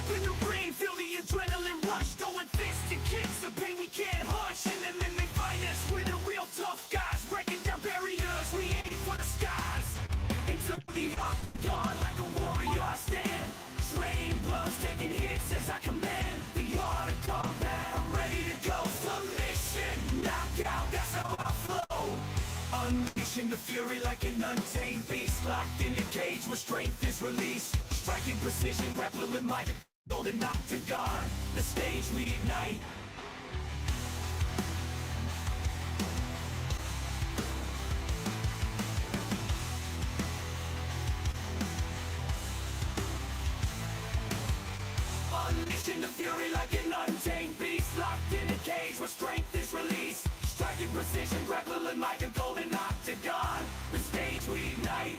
Step in the ring, feel the adrenaline rush, throwing fists and kicks, the pain we can't hush. And then they find us, we're the real tough guys, breaking down barriers, we aim for the skies. Into the octagon, like a warrior I stand, train blows, taking hits as I command. The art of combat, I'm ready to go. Submission, knockout, that's how I flow. Unleashing the fury like an untamed beast, locked in a cage where strength is released. Striking precision, grappling with my golden octagon. The stage we ignite. Unleashing the fury like an untamed beast, locked in a cage where strength is released. Striking precision, grappling like a golden octagon. The stage we ignite.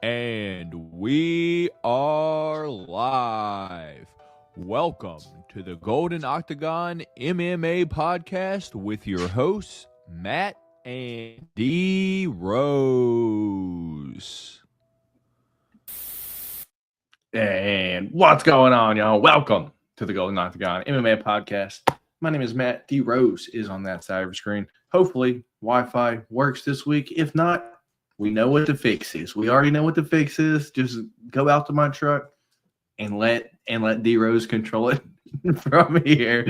And we are live. Welcome to the Golden Octagon MMA Podcast with your hosts, Matt and D Rose. And what's going on, y'all? Welcome to the Golden Octagon MMA Podcast. My name is Matt. D Rose is on that side of the screen. Hopefully, Wi-Fi works this week. If not, we know what the fix is. We already know what the fix is. Just go out to my truck and let D Rose control it from here.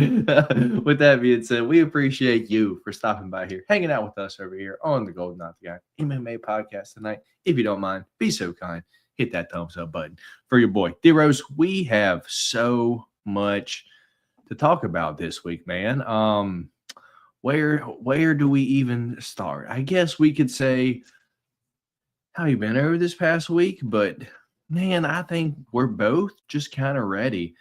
With that being said, we appreciate you for stopping by here, hanging out with us over here on the Golden Octagon MMA Podcast tonight. If you don't mind, be so kind, hit that thumbs up button for your boy D Rose. We have so much to talk about this week, man. Where do we even start? I guess we could say, how you been over this past week? But man, I think we're both just kind of ready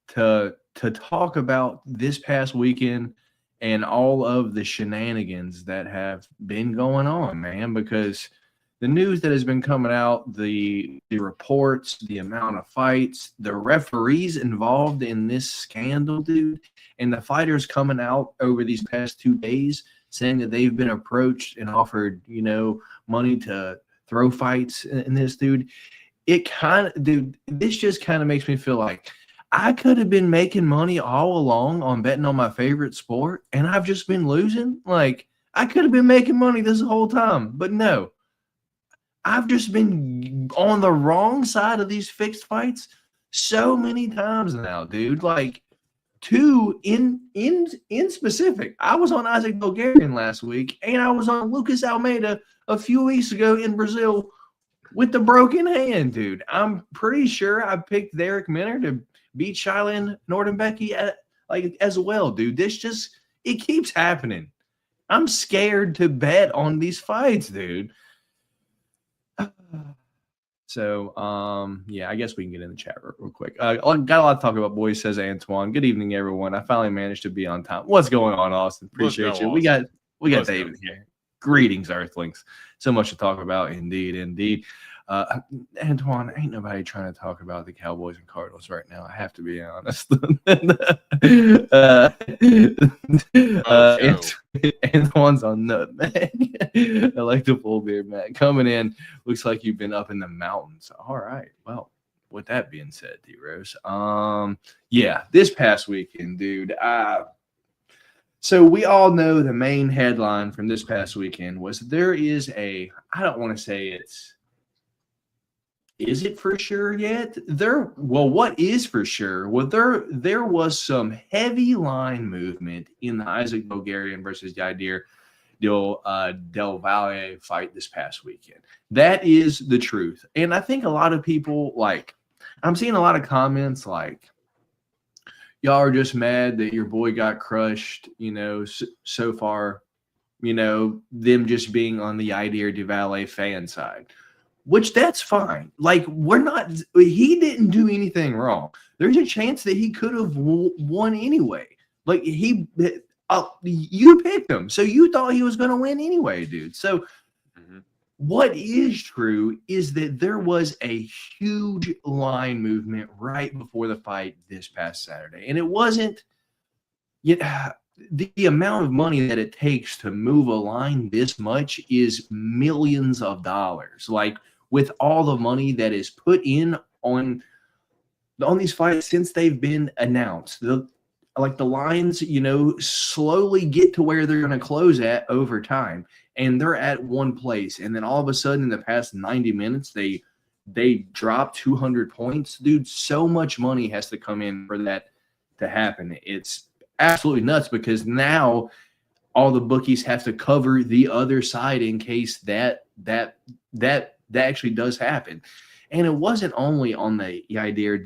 to talk about this past weekend and all of the shenanigans that have been going on, man, because the news that has been coming out, the reports, the amount of fights, the referees involved in this scandal, dude, and the fighters coming out over these past 2 days saying that they've been approached and offered, money to throw fights in this, dude. This just kind of makes me feel like I could have been making money all along on betting on my favorite sport, and I've just been losing. Like, I could have been making money this whole time, but no. I've just been on the wrong side of these fixed fights so many times now, dude. Like, two in specific. I was on Isaac Bulgarian last week, and I was on Lucas Almeida a few weeks ago in Brazil with the broken hand, dude. I'm pretty sure I picked Derek Minner to beat Shailin Nordenbecky as well, dude. It keeps happening. I'm scared to bet on these fights, dude. So, I guess we can get in the chat real quick. Got a lot to talk about, boys, says Antoine. Good evening, everyone. I finally managed to be on time. What's going on, Austin? Appreciate you. Austin? We got David here. Greetings, Earthlings. So much to talk about, indeed. Antoine, ain't nobody trying to talk about the Cowboys and Cardinals right now. I have to be honest. Antoine's on nutmeg. I like the full beard, Matt. Coming in, looks like you've been up in the mountains. All right. Well, with that being said, D Rose, this past weekend, dude, so we all know the main headline from this past weekend was there is I don't want to say is it for sure yet? What is for sure? Well, there was some heavy line movement in the Isaac Bulgarian versus Yadir Del Valle fight this past weekend. That is the truth. And I think a lot of people, I'm seeing a lot of comments like, y'all are just mad that your boy got crushed, so far, them just being on the Yadir Del Valle fan side. which that's fine. Like, he didn't do anything wrong. There's a chance that he could have won anyway. Like, you picked him, so you thought he was going to win anyway, dude. So what is true is that there was a huge line movement right before the fight this past Saturday. And it wasn't the amount of money that it takes to move a line this much is millions of dollars. Like, with all the money that is put in on these fights since they've been announced, the lines, slowly get to where they're going to close at over time. And they're at one place. And then all of a sudden in the past 90 minutes, they drop 200 points. Dude, so much money has to come in for that to happen. It's absolutely nuts, because now all the bookies have to cover the other side in case that actually does happen. And it wasn't only on the Yair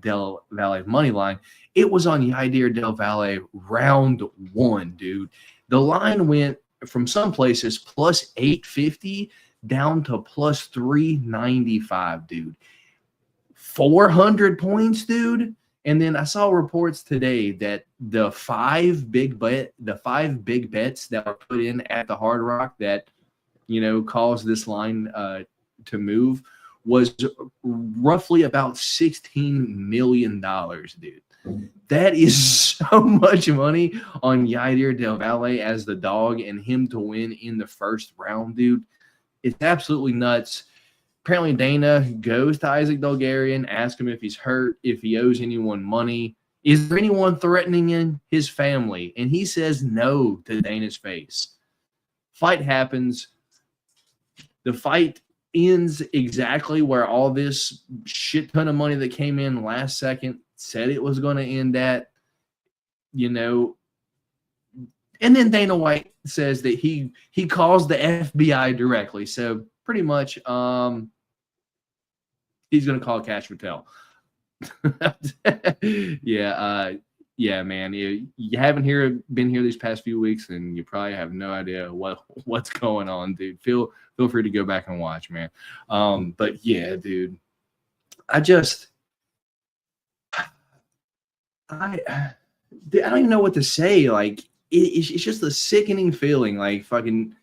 del Valle money line. It was on Yair del Valle round one, dude. The line went from some places plus 850 down to plus 395, dude. 400 points, dude. And then I saw reports today that the five big bets that were put in at the Hard Rock that, caused this line to move was roughly about $16 million, dude. That is so much money on Yair del Valle as the dog, and him to win in the first round, dude. It's absolutely nuts. Apparently, Dana goes to Isaac Dulgarian, asks him if he's hurt, if he owes anyone money. Is there anyone threatening his family? And he says no to Dana's face. Fight happens. The fight ends exactly where all this shit ton of money that came in last second said it was going to end at, and then Dana White says that he calls the FBI directly. So pretty much he's going to call Cash Patel. Yeah, man. You haven't been here these past few weeks, and you probably have no idea what's going on, dude. Feel free to go back and watch, man. But yeah, dude, I don't even know what to say. Like, it's just a sickening feeling. Like, fucking,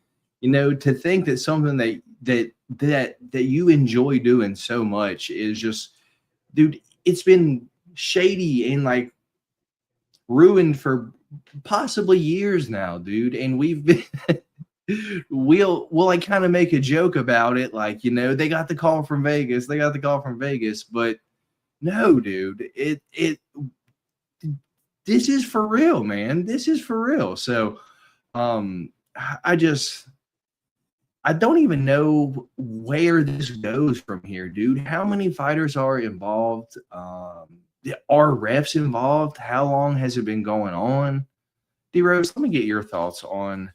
to think that something that you enjoy doing so much is just, dude, it's been shady and like ruined for possibly years now, dude. And we've been we'll like kind of make a joke about it, like, they got the call from Vegas, but no, dude, this is for real, man. This is for real. So I don't even know where this goes from here, dude. How many fighters are involved? Are refs involved? How long has it been going on? D-Rose, let me get your thoughts on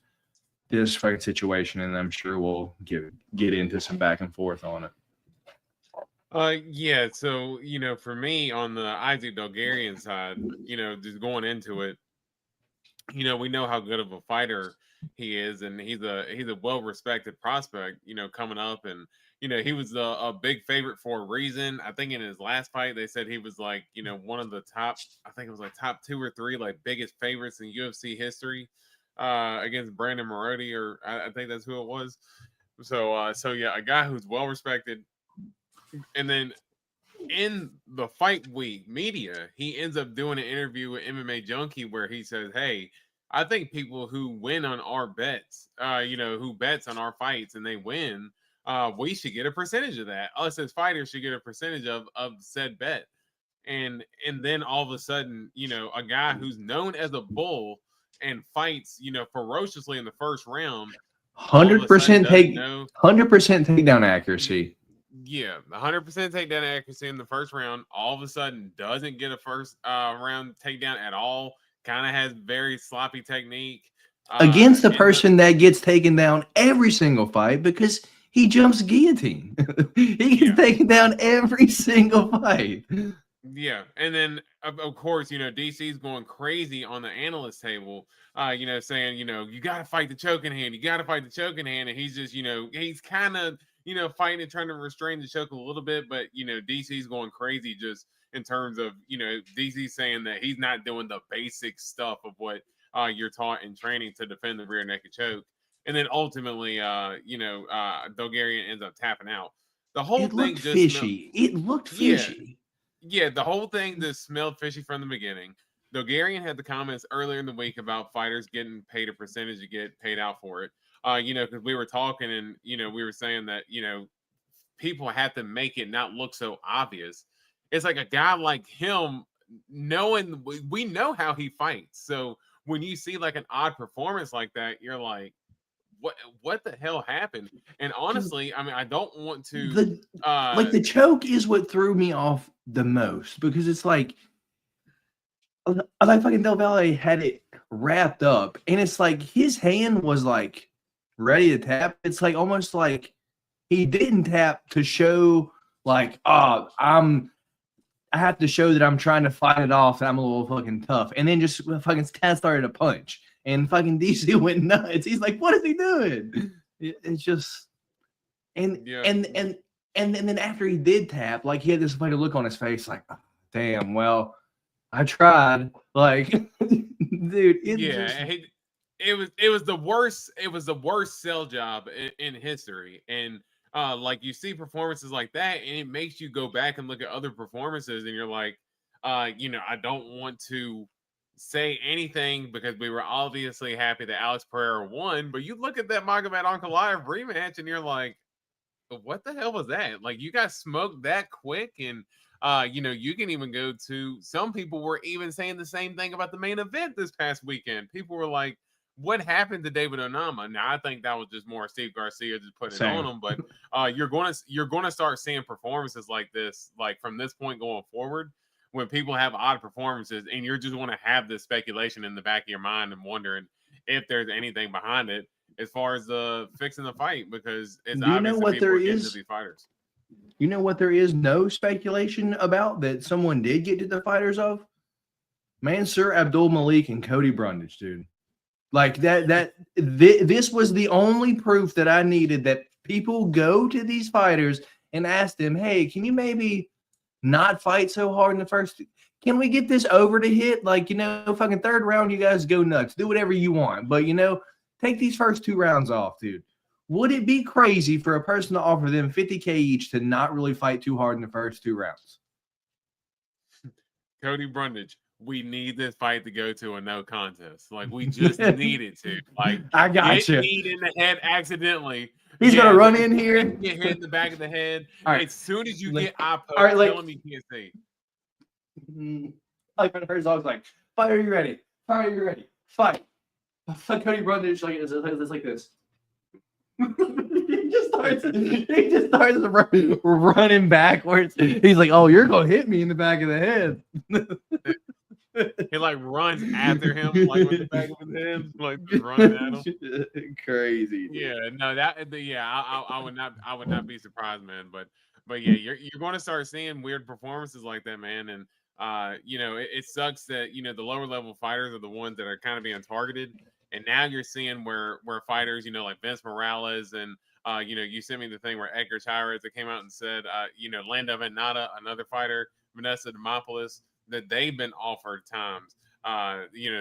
this fight situation, and I'm sure we'll get into some back and forth on it. Yeah, so, for me on the Isaac Dulgarian side, just going into it, we know how good of a fighter he is, and he's a well-respected prospect, coming up, and, he was a big favorite for a reason. I think in his last fight, they said he was like, one of the top, I think it was like top 2 or 3, like biggest favorites in UFC history, against Brandon Morodi, or I think that's who it was. So yeah, a guy who's well-respected. And then in the fight week media, he ends up doing an interview with MMA Junkie where he says, hey, I think people who win on our bets, who bets on our fights and they win, we should get a percentage of that. Us as fighters should get a percentage of said bet. And then all of a sudden, a guy who's known as a bull and fights, ferociously in the first round, 100% takedown accuracy. Yeah, 100% takedown accuracy in the first round. All of a sudden, doesn't get a first round takedown at all. Kind of has very sloppy technique against the person that gets taken down every single fight, because he jumps guillotine. He gets taken down every single fight. Yeah, and then of course, DC's going crazy on the analyst table, saying, you got to fight the choking hand. You got to fight the choking hand, and he's just, he's kind of fighting and trying to restrain the choke a little bit, but DC's going crazy just in terms of DC saying that he's not doing the basic stuff of what you're taught in training to defend the rear naked choke, and then ultimately Bulgarian ends up tapping out. The whole It thing looked just fishy. It looked fishy. Yeah, the whole thing just smelled fishy from the beginning. Bulgarian had the comments earlier in the week about fighters getting paid a percentage to get paid out for it. Because we were talking and we were saying that people have to make it not look so obvious. It's like a guy like him, knowing we know how he fights. So when you see like an odd performance like that, you're like, what the hell happened? And honestly, I mean, I don't want to the choke is what threw me off the most, because it's like fucking Del Valle had it wrapped up, and it's like his hand was like ready to tap. It's like almost like he didn't tap to show like, I have to show that I'm trying to fight it off and I'm a little fucking tough, and then just fucking kind of started a punch. And fucking DC went nuts. He's like, "What is he doing?" It's just, and then after he did tap, like he had this fucking look on his face, like, oh, "Damn, well, I tried." Like, dude, it was the worst. It was the worst sell job in history. And like you see performances like that, and it makes you go back and look at other performances, and you're like, I don't want to say anything because we were obviously happy that Alex Pereira won, but you look at that Magomed Ankalaev rematch and you're like, what the hell was that? Like, you got smoked that quick. And you can even go to, some people were even saying the same thing about the main event this past weekend. People were like, what happened to David Onama? Now I think that was just more Steve Garcia just putting it on him, but you're going to start seeing performances like this, like from this point going forward, when people have odd performances, and you're just want to have this speculation in the back of your mind and wondering if there's anything behind it as far as the fixing the fight, because it's obvious that people are getting to these fighters. You know what there is no speculation about that someone did get to the fighters of? Mansour Abdul Malik and Cody Brundage, dude. Like this was the only proof that I needed that people go to these fighters and ask them, "Hey, can you maybe not fight so hard in the first? Can we get this over to hit? Like, fucking third round, you guys go nuts. Do whatever you want. But, take these first 2 rounds off, dude." Would it be crazy for a person to offer them $50K each to not really fight too hard in the first 2 rounds? Cody Brundage, we need this fight to go to a no contest. Like, we just need it to. Like, I got you. Get in the head accidentally. He's gonna run in here. Get hit in the back of the head. Right. As soon as you get eye poke, tell him you can't see. Like when Herzog's like, "Fight, are you ready? Fight, are you ready? Fight." Cody Brundage it's like this. He just starts running backwards. He's like, "Oh, you're gonna hit me in the back of the head." He like runs after him, like with the back of his head, like just running at him. Crazy. Yeah, no, I would not be surprised, man. But yeah, you're going to start seeing weird performances like that, man. And it sucks that the lower level fighters are the ones that are kind of being targeted. And now you're seeing where fighters, like Vince Morales and you sent me the thing where Edgar Chairez that came out and said, Lando Venata, another fighter, Vanessa Demopoulos, that they've been offered times.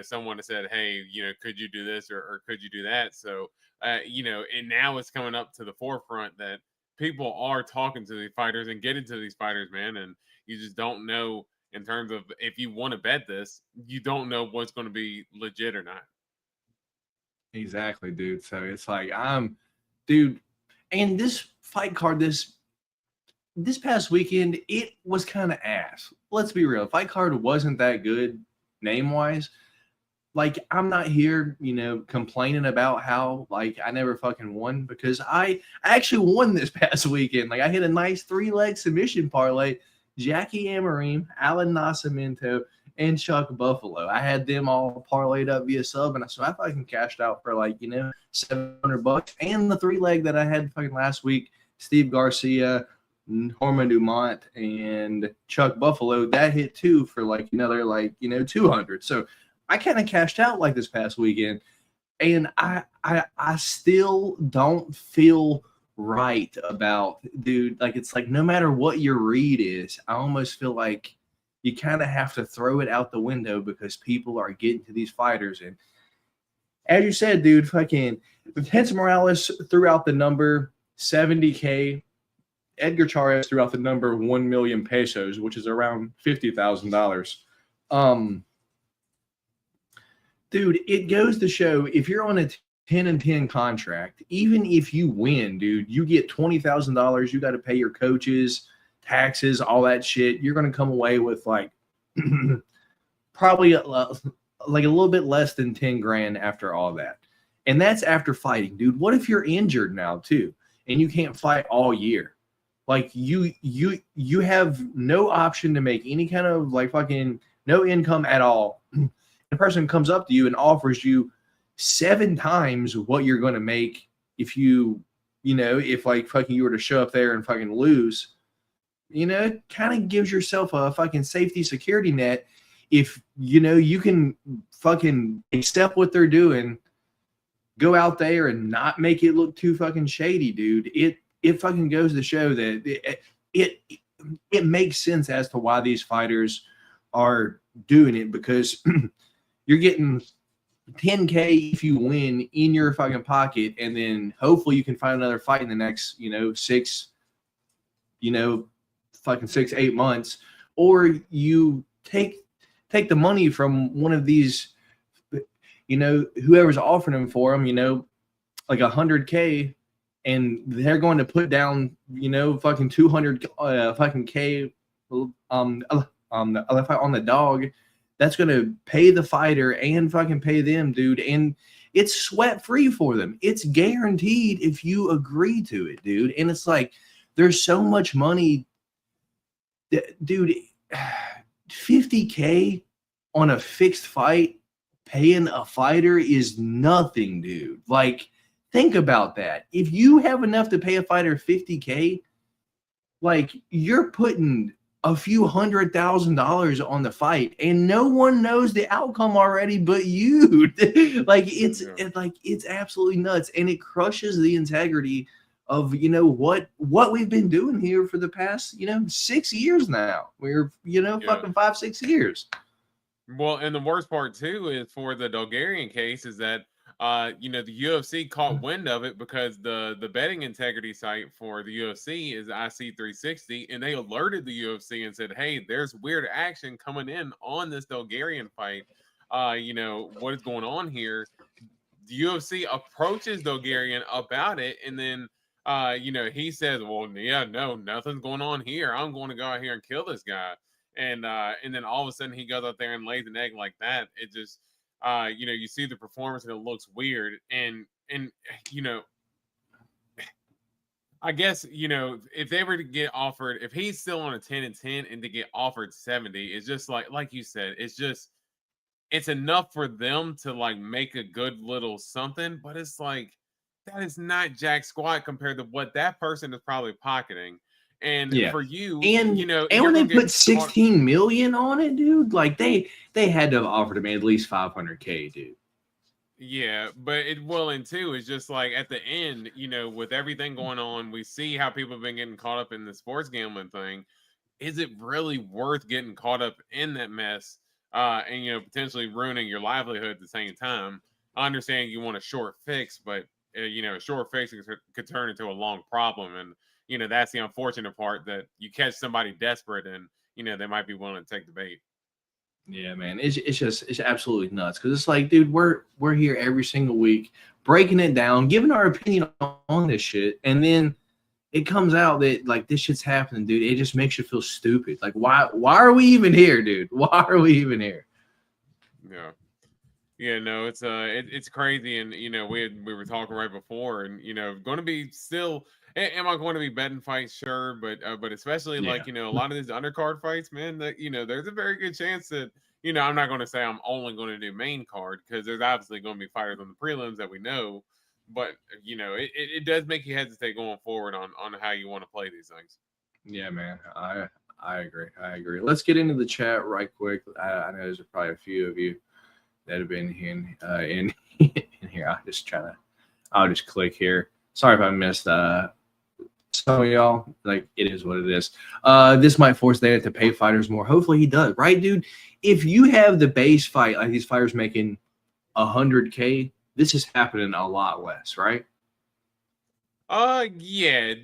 Someone has said, "Hey, could you do this or could you do that?" So, and now it's coming up to the forefront that people are talking to these fighters and getting to these fighters, man. And you just don't know in terms of if you want to bet this, you don't know what's going to be legit or not. Exactly, dude. So it's like, dude, and this fight card, this past weekend, it was kind of ass. Let's be real. The fight card wasn't that good name-wise. Like, I'm not here, complaining about how, like, I never fucking won, because I actually won this past weekend. Like, I hit a nice 3-leg submission parlay. Jackie Amarim, Alan Nascimento, and Chuck Buffalo. I had them all parlayed up via sub, and so I fucking cashed out for like, $700. And the 3-leg that I had fucking last week, Steve Garcia, Horman Dumont, and Chuck Buffalo, that hit too for like another like, $200. So I kind of cashed out like this past weekend, and I still don't feel right about, dude. Like, it's like no matter what your read is, I almost feel like you kind of have to throw it out the window because people are getting to these fighters. And as you said, dude, fucking Vince Morales threw out the number 70K. Edgar Chairez threw out the number 1 million pesos, which is around $50,000. Dude, it goes to show if you're on a 10-10 contract, even if you win, dude, you get $20,000. You got to pay your coaches, taxes, all that shit. You're going to come away with like probably like a little bit less than 10 grand after all that. And that's after fighting, dude. What if you're injured now too and you can't fight all year? Like you have no option to make any kind of like fucking no income at all. The person comes up to you and offers you 7 times what you're going to make if if like fucking you were to show up there and fucking lose. It kind of gives yourself a fucking safety security net if you can fucking accept what they're doing, go out there and not make it look too fucking shady, dude. It fucking goes to show that it makes sense as to why these fighters are doing it, because you're getting 10K if you win in your fucking pocket, and then hopefully you can find another fight in the next 6-8 months, or you take the money from one of these whoever's offering them for them like 100K, and they're going to put down fucking 200 fucking K on the dog. That's going to pay the fighter and fucking pay them, dude. And it's sweat free for them. It's guaranteed if you agree to it, dude. And it's like, there's so much money, dude. 50K on a fixed fight, paying a fighter is nothing, dude. Like, think about that. If you have enough to pay a fighter 50K, like, you're putting a few $100,000 on the fight, and no one knows the outcome already but you. Like, it's absolutely nuts, and it crushes the integrity of what we've been doing here for the past 6 years now. We're fucking 5-6 years. Well, and the worst part too is for the Dulgarian case is that the UFC caught wind of it because the betting integrity site for the UFC is IC360, and they alerted the UFC and said, hey, there's weird action coming in on this Dulgarian fight. What is going on here? The UFC approaches Dulgarian about it, and then he says, well, yeah, no, nothing's going on here. I'm going to go out here and kill this guy. And then all of a sudden he goes out there and lays an egg like that. It just you see the performance and it looks weird. And I guess, if they were to get offered, if he's still on a 10-10 and to get offered 70, it's just like you said, it's enough for them to like make a good little something, but it's like, that is not jack squat compared to what that person is probably pocketing. And for you, and when they put 16 million on it, dude, like they had to have offered him at least 500K, dude. Yeah, but and too, it's just like at the end, with everything going on, we see how people have been getting caught up in the sports gambling thing. Is it really worth getting caught up in that mess and potentially ruining your livelihood at the same time? I understand you want a short fix, but a short fix could turn into a long problem. And that's the unfortunate part, that you catch somebody desperate and they might be willing to take the bait. Yeah, man, it's absolutely nuts, because it's like, dude, we're here every single week breaking it down, giving our opinion on this shit, and then it comes out that like this shit's happening, dude. It just makes you feel stupid. Like, why are we even here, dude? Why are we even here? Yeah, no, it's crazy, and we were talking right before, and going to be still. Am I going to be betting fights? Sure, but especially like a lot of these undercard fights, man. That there's a very good chance that I'm not going to say I'm only going to do main card, because there's obviously going to be fighters on the prelims that we know, but it does make you hesitate going forward on how you want to play these things. Yeah, man, I agree. Let's get into the chat right quick. I know there's probably a few of you that have been in here. I'll just click here. Sorry if I missed some of y'all, like, it is what it is. This might force Dana to pay fighters more. Hopefully he does, right, dude? If you have the base fight, like these fighters making $100K, this is happening a lot less, right? Yeah,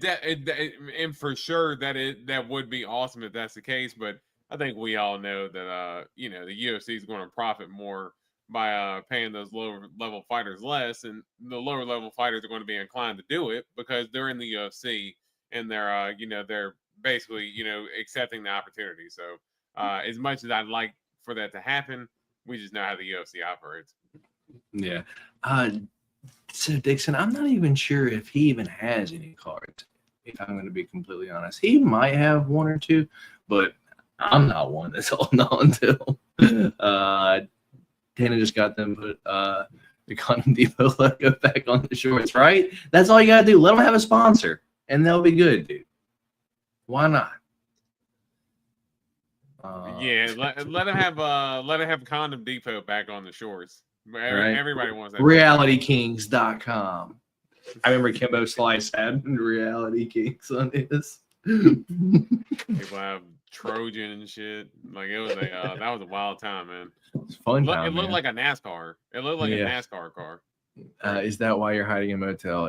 and for sure that would be awesome if that's the case. But I think we all know that the UFC is going to profit more by paying those lower level fighters less, and the lower level fighters are going to be inclined to do it because they're in the UFC and they're basically accepting the opportunity. So as much as I'd like for that to happen, we just know how the UFC operates. Yeah. So Dixon, I'm not even sure if he even has any cards, if I'm going to be completely honest. He might have one or two, but I'm not one that's holding on to them. Dana just got them put the Condom Depot logo back on the shorts, right? That's all you got to do. Let them have a sponsor, and they'll be good, dude. Why not? Let him have Condom Depot back on the shorts. Right. Everybody wants that. RealityKings.com. I remember Kimbo Slice had Reality Kings on his. People have Trojan and shit. Like it was that was a wild time, man. It's fun time. It looked like a NASCAR. It looked like a NASCAR car. Is that why you're hiding in a motel?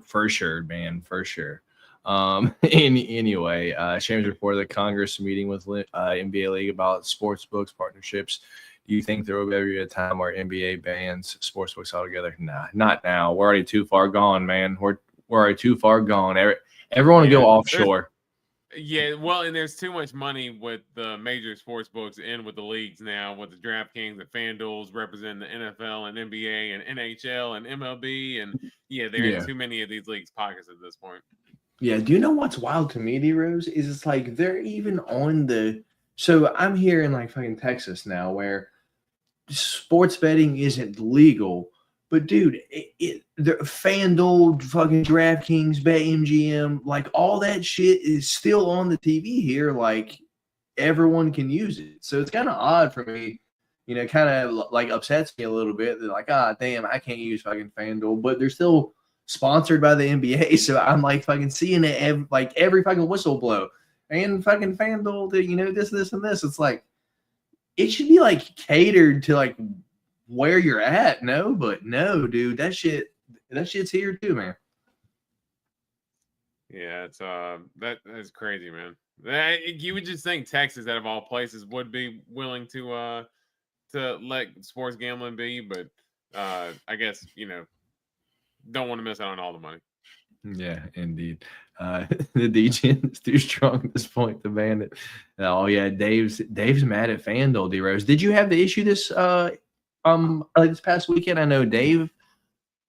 For sure, man, for sure. Anyway, Shams reported that Congress meeting with NBA League about sports books partnerships. Do you think there will be a time where NBA bans sports books altogether? Nah, not now. We're already too far gone, man. We're already too far gone. Everyone will go offshore. Yeah, well, and there's too much money with the major sports books and with the leagues now, with the DraftKings and FanDuel's representing the NFL and NBA and NHL and MLB, and there are too many of these leagues' pockets at this point. Yeah, do you know what's wild to me, D-Rose? Is it's like they're even on the. So I'm here in like fucking Texas now, where sports betting isn't legal, but dude, the FanDuel, fucking DraftKings, BetMGM, like all that shit is still on the TV here. Like everyone can use it, so it's kind of odd for me. Kind of like upsets me a little bit. They're like, damn, I can't use fucking FanDuel, but they're still sponsored by the NBA, so I'm like fucking seeing it every fucking whistle blow and fucking FanDuel, this and this. It's like. It should be like catered to like where you're at, but no, dude, that shit's here too, man. Yeah, it's that's crazy, man. You would just think Texas, out of all places, would be willing to let sports gambling be, but I guess don't want to miss out on all the money. Yeah, indeed. The DGN is too strong at this point to ban it. Oh yeah, Dave's mad at FanDuel. D-Rose, did you have the issue this past weekend? I know Dave.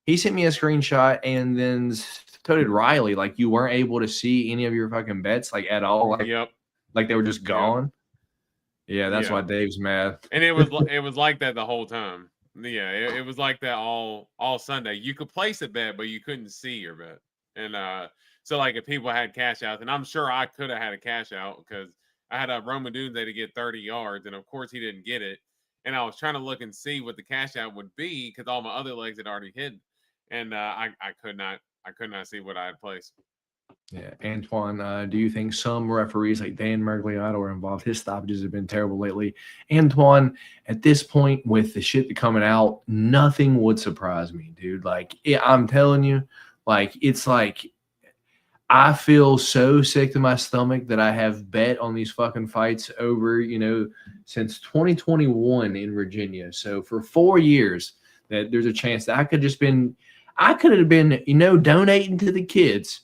He sent me a screenshot, and then so did Riley. Like you weren't able to see any of your fucking bets like at all. Like like they were just gone. Yeah, that's why Dave's mad. And it was like that the whole time. Yeah, it was like that all Sunday. You could place a bet, but you couldn't see your bet. And so like if people had cash outs, and I'm sure I could have had a cash out because I had a Roman Dunze to get 30 yards, and of course he didn't get it. And I was trying to look and see what the cash out would be because all my other legs had already hit, and I could not see what I had placed. Yeah, Antoine, do you think some referees like Dan Mergliato are involved? His stoppages have been terrible lately. Antoine, at this point with the shit coming out, nothing would surprise me, dude. Like I'm telling you. Like, it's like I feel so sick to my stomach that I have bet on these fucking fights over, since 2021 in Virginia. So for 4 years that there's a chance that I could have been, donating to the kids.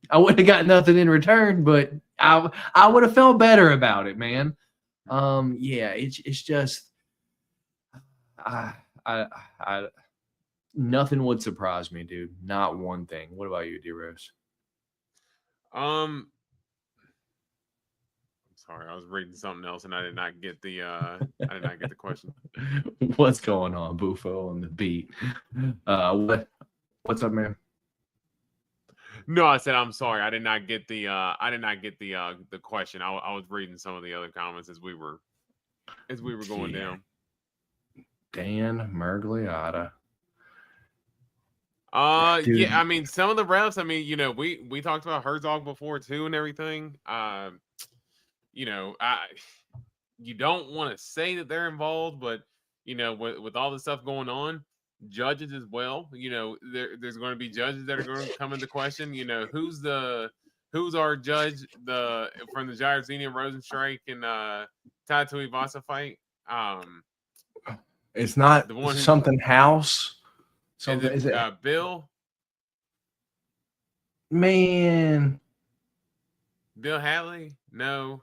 I wouldn't have got nothing in return, but I would have felt better about it, man. It's just nothing would surprise me, dude. Not one thing. What about you, D-Rose? I'm sorry, I was reading something else and I did not get the question. What's going on, Bufo on the beat? What's up, man? No, I said I'm sorry. I did not get the question. I was reading some of the other comments as we were going down. Dan Mergliata. Dude. Yeah, I mean, some of the refs, I mean, we talked about Herzog before too and everything. You know, you don't want to say that they're involved, but with all the stuff going on, judges as well. There's going to be judges that are going to come into question. Who's our judge from the Jairzinho Rosenstrike and Tai Tuivasa fight? It's not The one who- something House. Something is it Bill man? Hadley? No.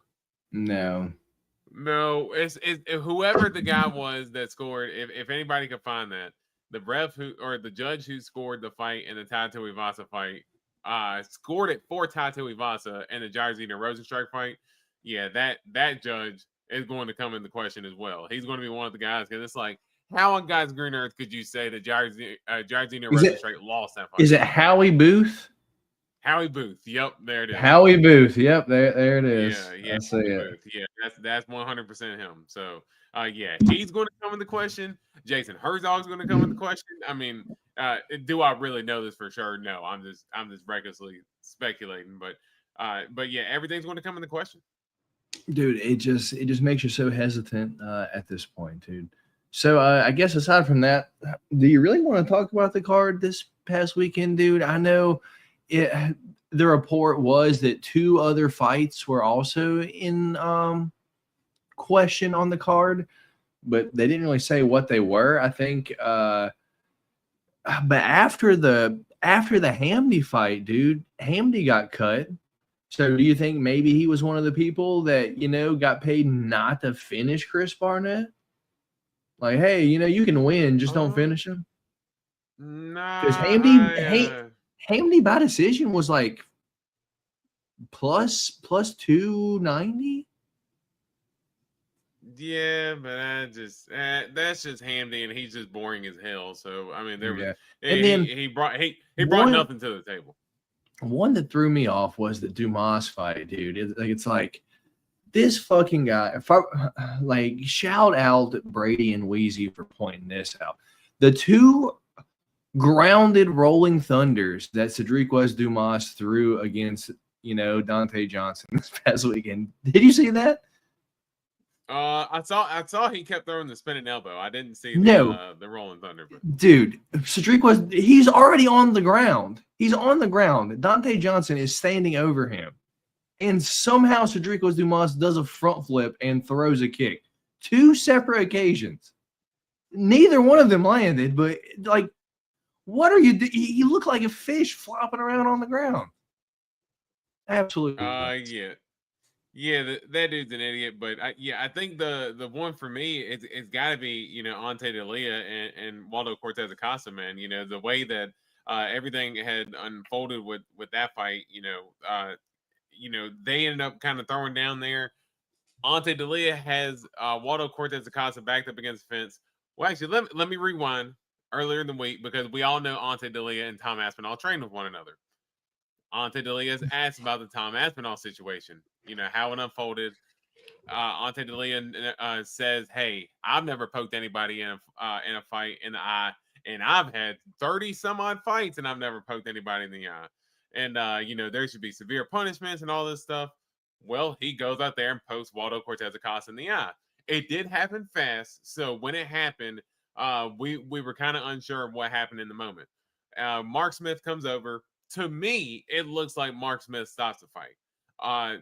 It's whoever the guy was that scored. If anybody could find that, the ref or the judge who scored the fight in the Tai Tuivasa fight, scored it for Tai Tuivasa and the Jairzinho Rosenstrike fight. Yeah, that judge is going to come into question as well. He's going to be one of the guys because it's like, how on God's green earth could you say that Jairzinho Rosenstrike lost that fight? Is it Howie Booth? Howie Booth. Yep, there it is. Howie Booth. Yep, there it is. Yeah, I see it. Booth. Yeah, that's 100% him. So, yeah, he's going to come into question. Jason Herzog's going to come into question. I mean, do I really know this for sure? No, I'm just recklessly speculating. But yeah, everything's going to come into question. Dude, it just makes you so hesitant at this point, dude. So I guess aside from that, do you really want to talk about the card this past weekend, dude? I know the report was that 2 other fights were also in question on the card, but they didn't really say what they were. I think, but after the Hamdy fight, dude, Hamdy got cut. So do you think maybe he was one of the people that got paid not to finish Chris Barnett? Like, hey, you can win, just don't finish him. Nah, because Hamdy by decision was like plus 290. Yeah, but that's just Hamdy, and he's just boring as hell. So I mean, he brought nothing to the table. One that threw me off was the Dumas fight, dude. It's like this fucking guy. Shout out Brady and Wheezy for pointing this out. The 2 grounded rolling thunders that Cedric Dumas threw against Dante Johnson this past weekend. Did you see that? I saw he kept throwing the spinning elbow. I didn't see the rolling thunder. But. Dude, Cedric he's already on the ground. He's on the ground. Dante Johnson is standing over him. And somehow Cedric Dumas does a front flip and throws a kick. 2 separate occasions. Neither one of them landed, but like, what are you doing? You look like a fish flopping around on the ground. Absolutely. Yeah, that dude's an idiot. But I think the one for me, it's got to be Ante Delia and Waldo Cortez Acosta, man. The way that everything had unfolded with that fight. They ended up kind of throwing down there. Ante Delia has Waldo Cortez Acosta backed up against the fence. Well, actually, let me rewind earlier in the week because we all know Ante Delia and Tom Aspinall trained with one another. Ante Delia's asked about the Tom Aspinall situation, how it unfolded. Ante Delia says, "Hey, I've never poked anybody in a fight in the eye, and I've had 30 some odd fights, and I've never poked anybody in the eye. And there should be severe punishments and all this stuff." Well, he goes out there and pokes Waldo Cortez Acosta in the eye. It did happen fast, so when it happened, we were kind of unsure of what happened in the moment. Mark Smith comes over. To me, it looks like Mark Smith stops the fight.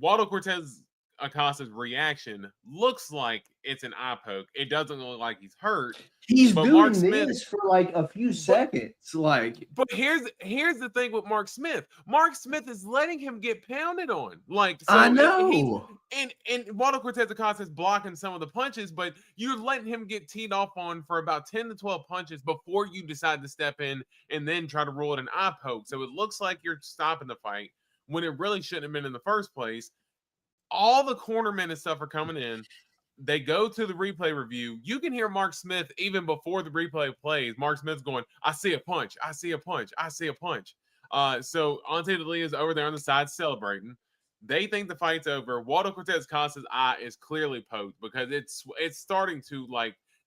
Waldo Cortez Acosta's reaction looks like it's an eye poke. It doesn't look like he's hurt. He's doing Mark Smith for like a few seconds. But here's the thing with Mark Smith. Mark Smith is letting him get pounded on. I know. And Waldo Cortez Acosta is blocking some of the punches, but you're letting him get teed off on for about 10 to 12 punches before you decide to step in and then try to rule it an eye poke. So it looks like you're stopping the fight when it really shouldn't have been in the first place. All the cornermen and stuff are coming in. They go to the replay review. You can hear Mark Smith even before the replay plays. Mark Smith's going, "I see a punch. I see a punch. I see a punch." So Ante Delia is over there on the side celebrating. They think the fight's over. Waldo Cortez Acosta's eye is clearly poked because it's starting to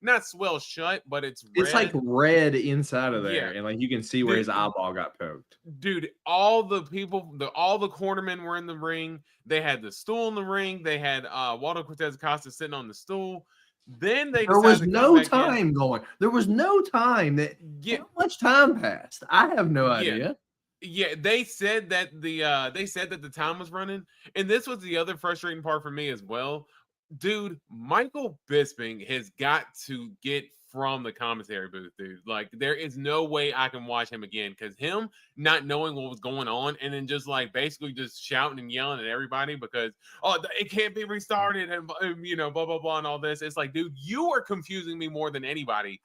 not swell shut, but it's red. It's like red inside of there, Yeah. and like you can see where his eyeball got poked. Dude, all the people, all the cornermen were in the ring. They had the stool in the ring. They had Waldo Cortez Acosta sitting on the stool. Then there was no time going. There was no time. How much time passed? I have no idea. Yeah, they said that the time was running, and this was the other frustrating part for me as well. Dude, Michael Bisping has got to get from the commentary booth, dude. Like, there is no way I can watch him again, because him not knowing what was going on and then just like basically just shouting and yelling at everybody because it can't be restarted and blah blah blah and all this. It's like, dude, you are confusing me more than anybody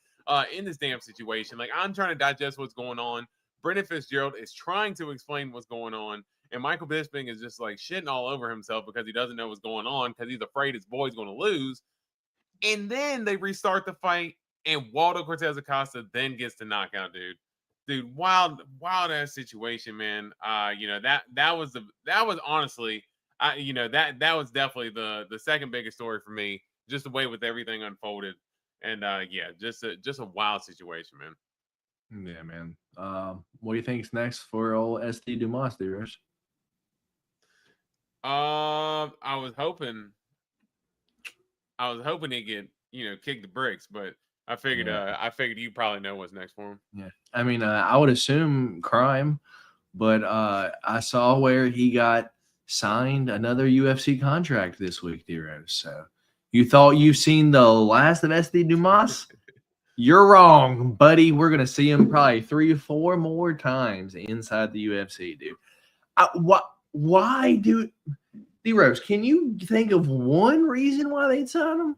in this damn situation. Like, I'm trying to digest what's going on. Brendan Fitzgerald is trying to explain what's going on, and Michael Bisping is just like shitting all over himself because he doesn't know what's going on because he's afraid his boy's going to lose. And then they restart the fight, and Waldo Cortez Acosta then gets the knockout, dude. Dude, wild ass situation, man. That was honestly, that was definitely the second biggest story for me. Just the way with everything unfolded, and just a wild situation, man. Yeah, man. What do you think's next for old SD Dumas, Theros? I was hoping he'd get kick the bricks, but I figured you probably know what's next for him. Yeah, I mean, I would assume crime, but I saw where he got signed another UFC contract this week, Theros. So you thought you've seen the last of SD Dumas? You're wrong, buddy. We're gonna see him probably 3 or 4 more times inside the UFC, dude. Why do D-Rose? Can you think of one reason why they'd sign him?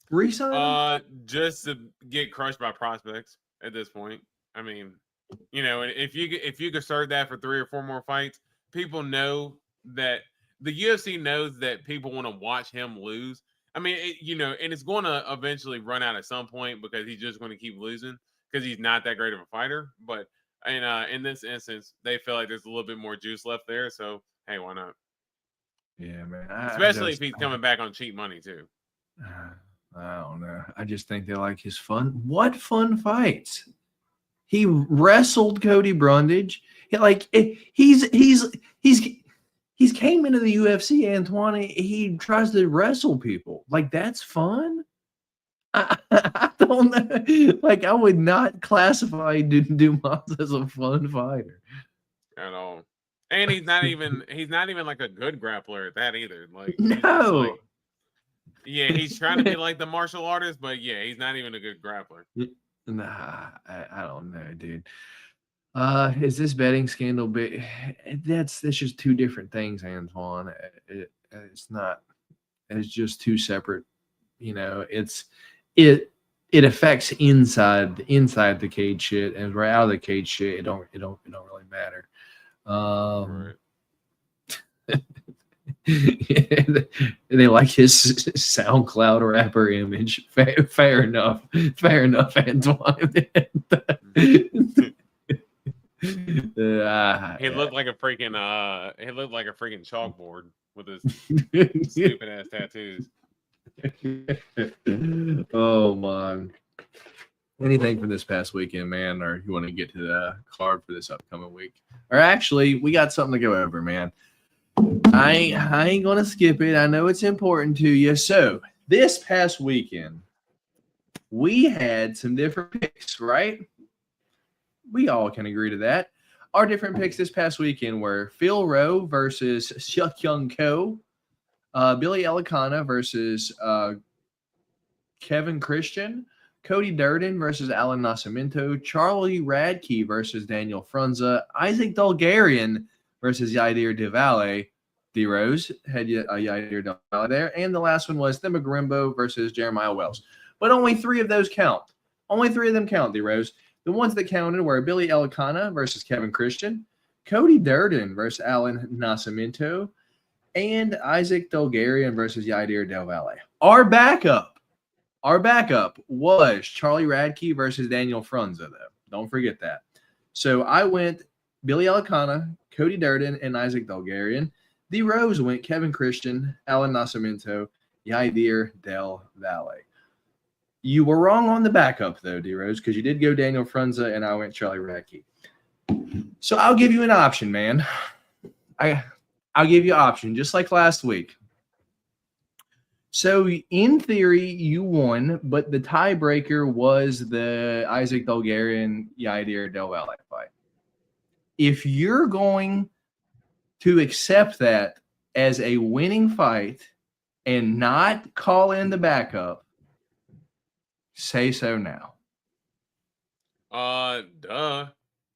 Resign him? Just to get crushed by prospects at this point. I mean, if you could start that for 3 or 4 more fights, people know that the UFC knows that people want to watch him lose. I mean, and it's going to eventually run out at some point because he's just going to keep losing because he's not that great of a fighter. But in this instance, they feel like there's a little bit more juice left there. So, hey, why not? Yeah, man. Especially if he's coming back on cheap money, too. I don't know. I just think they like his fun. What fun fights? He wrestled Cody Brundage. He's came into the UFC, Antoine. He tries to wrestle people. Like, that's fun. I don't know. Like, I would not classify Dumas as a fun fighter at all. And he's not even like a good grappler at that either. Like, no. He's trying to be like the martial artist, but he's not even a good grappler. Nah, I don't know, dude. Is this betting scandal big? That's just 2 different things, Antoine. It's not. It's just 2 separate. It affects inside the cage shit, and right out of the cage shit, it don't really matter. Right. They like his SoundCloud rapper image. Fair enough, Antoine. He looked like a freaking chalkboard with his stupid ass tattoos. Oh man. Anything from this past weekend, man, or you want to get to the card for this upcoming week? Or actually, we got something to go over, man. I ain't gonna skip it. I know it's important to you. So this past weekend, we had some different picks, right? We all can agree to that. Our different picks this past weekend were Phil Rowe versus Seok Young Ko, Billy Elicana versus Kevin Christian, Cody Durden versus Alan Nascimento, Charlie Radke versus Daniel Frunza, Isaac Dulgarian versus Yair Delvalle. D-Rose had Yair Delvalle there. And the last one was Themba Gorimbo versus Jeremiah Wells. But only 3 of those count. Only 3 of them count, D-Rose. The ones that counted were Billy Elicana versus Kevin Christian, Cody Durden versus Alan Nascimento, and Isaac Dulgarian versus Yair Delvalle. Our backup was Charlie Radke versus Daniel Frunza, though. Don't forget that. So I went Billy Elicana, Cody Durden, and Isaac Dulgarian. The Rose went Kevin Christian, Alan Nascimento, Yair Delvalle. You were wrong on the backup, though, D-Rose, because you did go Daniel Frunza, and I went Charlie Radke. So I'll give you an option, man. I'll give you an option, just like last week. So in theory, you won, but the tiebreaker was the Isaac Bulgarian Yair Delwale fight. If you're going to accept that as a winning fight and not call in the backup, say so now. Duh.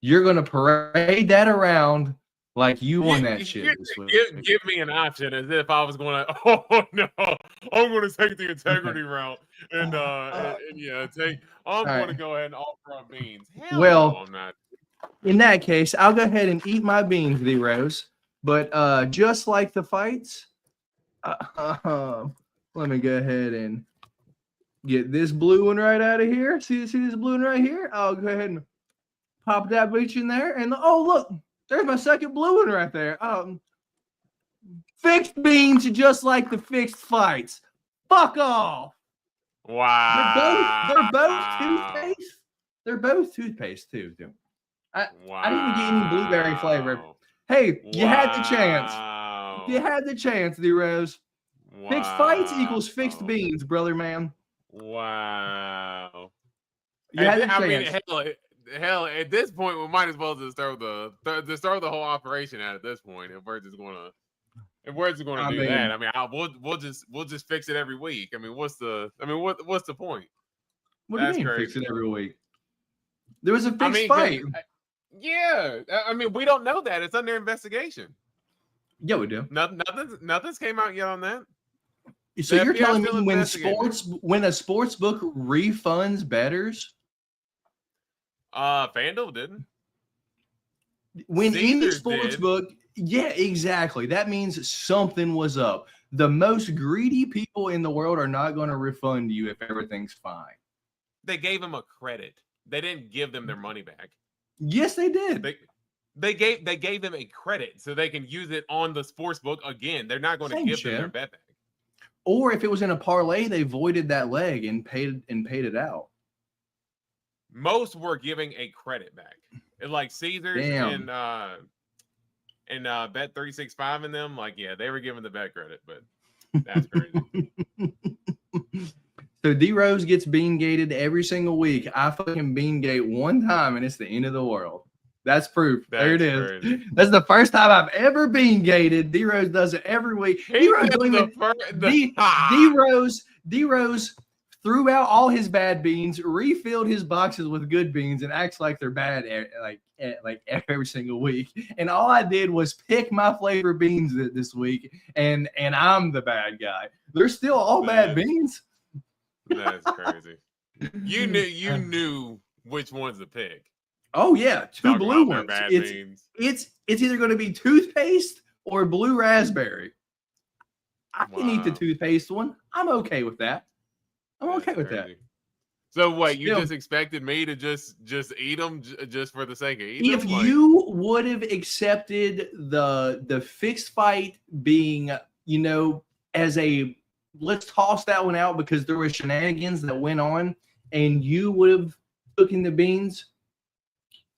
You're going to parade that around like you won that shit this week. Give me an option as if I was going to, oh, no, I'm going to take the integrity route. And yeah, I'm going to go ahead and offer up beans. Hell Well, no, I'm not. In that case, I'll go ahead and eat my beans, D-Rose. But just like the fights, let me go ahead and get this blue one right out of here. See this blue one right here? I'll go ahead and pop that bitch in there. And oh, look, there's my second blue one right there. Fixed beans just like the fixed fights. Fuck off. Wow. They're both toothpaste. They're both toothpaste too. I didn't get any blueberry flavor. Hey, you had the chance. You had the chance, D-Rose. Wow. Fixed fights equals fixed beans, brother man. Wow. You had the chance. Hell, at this point, we might as well just throw the whole operation out at this point. If we're just gonna do that, I mean, we'll just fix it every week. I mean, what's the point? What do you mean crazy. fix it every week? There was a fixed fight. Yeah, I mean, we don't know that. It's under investigation. Yeah, we do. Nothing's came out yet on that. So you're telling me when a sports book refunds bettors? FanDuel didn't. When any Caesars sports did. book, yeah, exactly. That means something was up. The most greedy people in the world are not going to refund you if everything's fine. They gave them a credit. They didn't give them their money back. Yes, they did. They gave them a credit so they can use it on the sports book again. They're not going to give them their bet back. Or if it was in a parlay, they voided that leg and paid it out. Most were giving a credit back. It's like Caesars and Bet 365 in them. Like, yeah, they were giving the bet credit, but that's crazy. So D-Rose gets bean gated every single week. I fucking bean gate one time and it's the end of the world. That's proof. There it is. Crazy. That's the first time I've ever bean gated. D-Rose does it every week. D-Rose threw out all his bad beans, refilled his boxes with good beans, and acts like they're bad like every single week. And all I did was pick my flavor beans this week, and I'm the bad guy. They're still all bad beans. That's crazy. You knew which ones to pick. Oh yeah, two blue ones. It's either going to be toothpaste or blue raspberry. I can eat the toothpaste one. I'm okay with that. That. So what? You just expected me to just eat them just for the sake of eating them? If you would have accepted the fixed fight being, as a let's toss that one out because there were shenanigans that went on, and you would have taken the beans.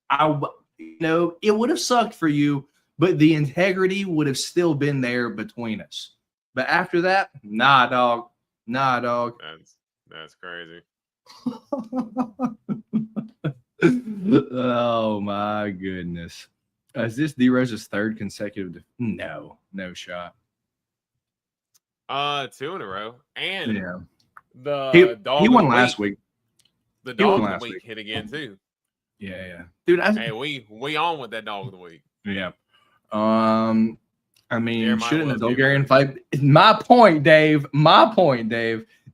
It would have sucked for you, but the integrity would have still been there between us. But after that, nah, dog. That's crazy. Oh my goodness. Is this D-Rose's third consecutive? No shot. 2 in a row. And he won last week. The dog of the week hit again too. Yeah. Dude, we on with that dog of the week. Yeah. I mean, shouldn't the Bulgarian fight? My point, Dave.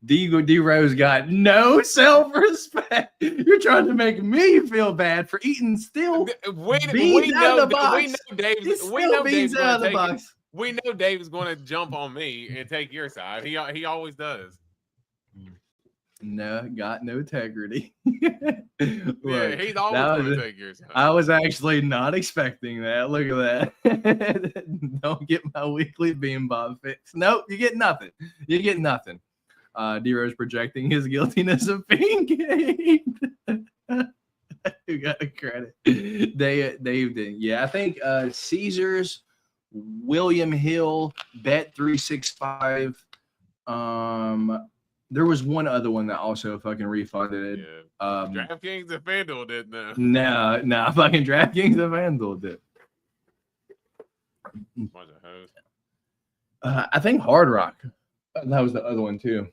D-Rose got no self-respect. You're trying to make me feel bad for eating still beans out of the box. We know Dave's going to jump on me and take your side. He always does. No, got no integrity. Look, he's always going to take your side. I was actually not expecting that. Look at that. Don't get my weekly bean bob fix. Nope, you get nothing. D-Rose projecting his guiltiness of being gay. You got to credit. Dave did. Yeah, I think Caesars, William Hill, Bet365. There was one other one that also fucking refunded it. Yeah. DraftKings and FanDuel did now. No, fucking DraftKings and FanDuel did. Bunch of hoes. I think Hard Rock. That was the other one too.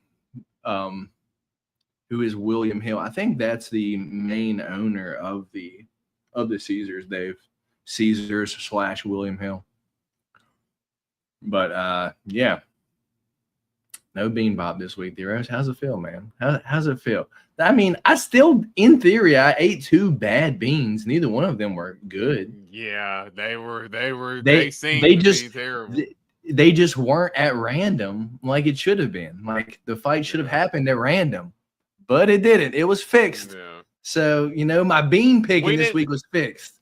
Who is William Hill? I think that's the main owner of the Caesars, Dave. Caesars / William Hill. But yeah. No Bean Bob this week, D-Rose. How's it feel, man? How's it feel? I mean, I still, in theory, I ate 2 bad beans. Neither one of them were good. Yeah, they seemed they to just be terrible. they just weren't at random like it should have been. Like the fight should have happened at random, but it didn't. It was fixed. Yeah. So my bean picking this week was fixed.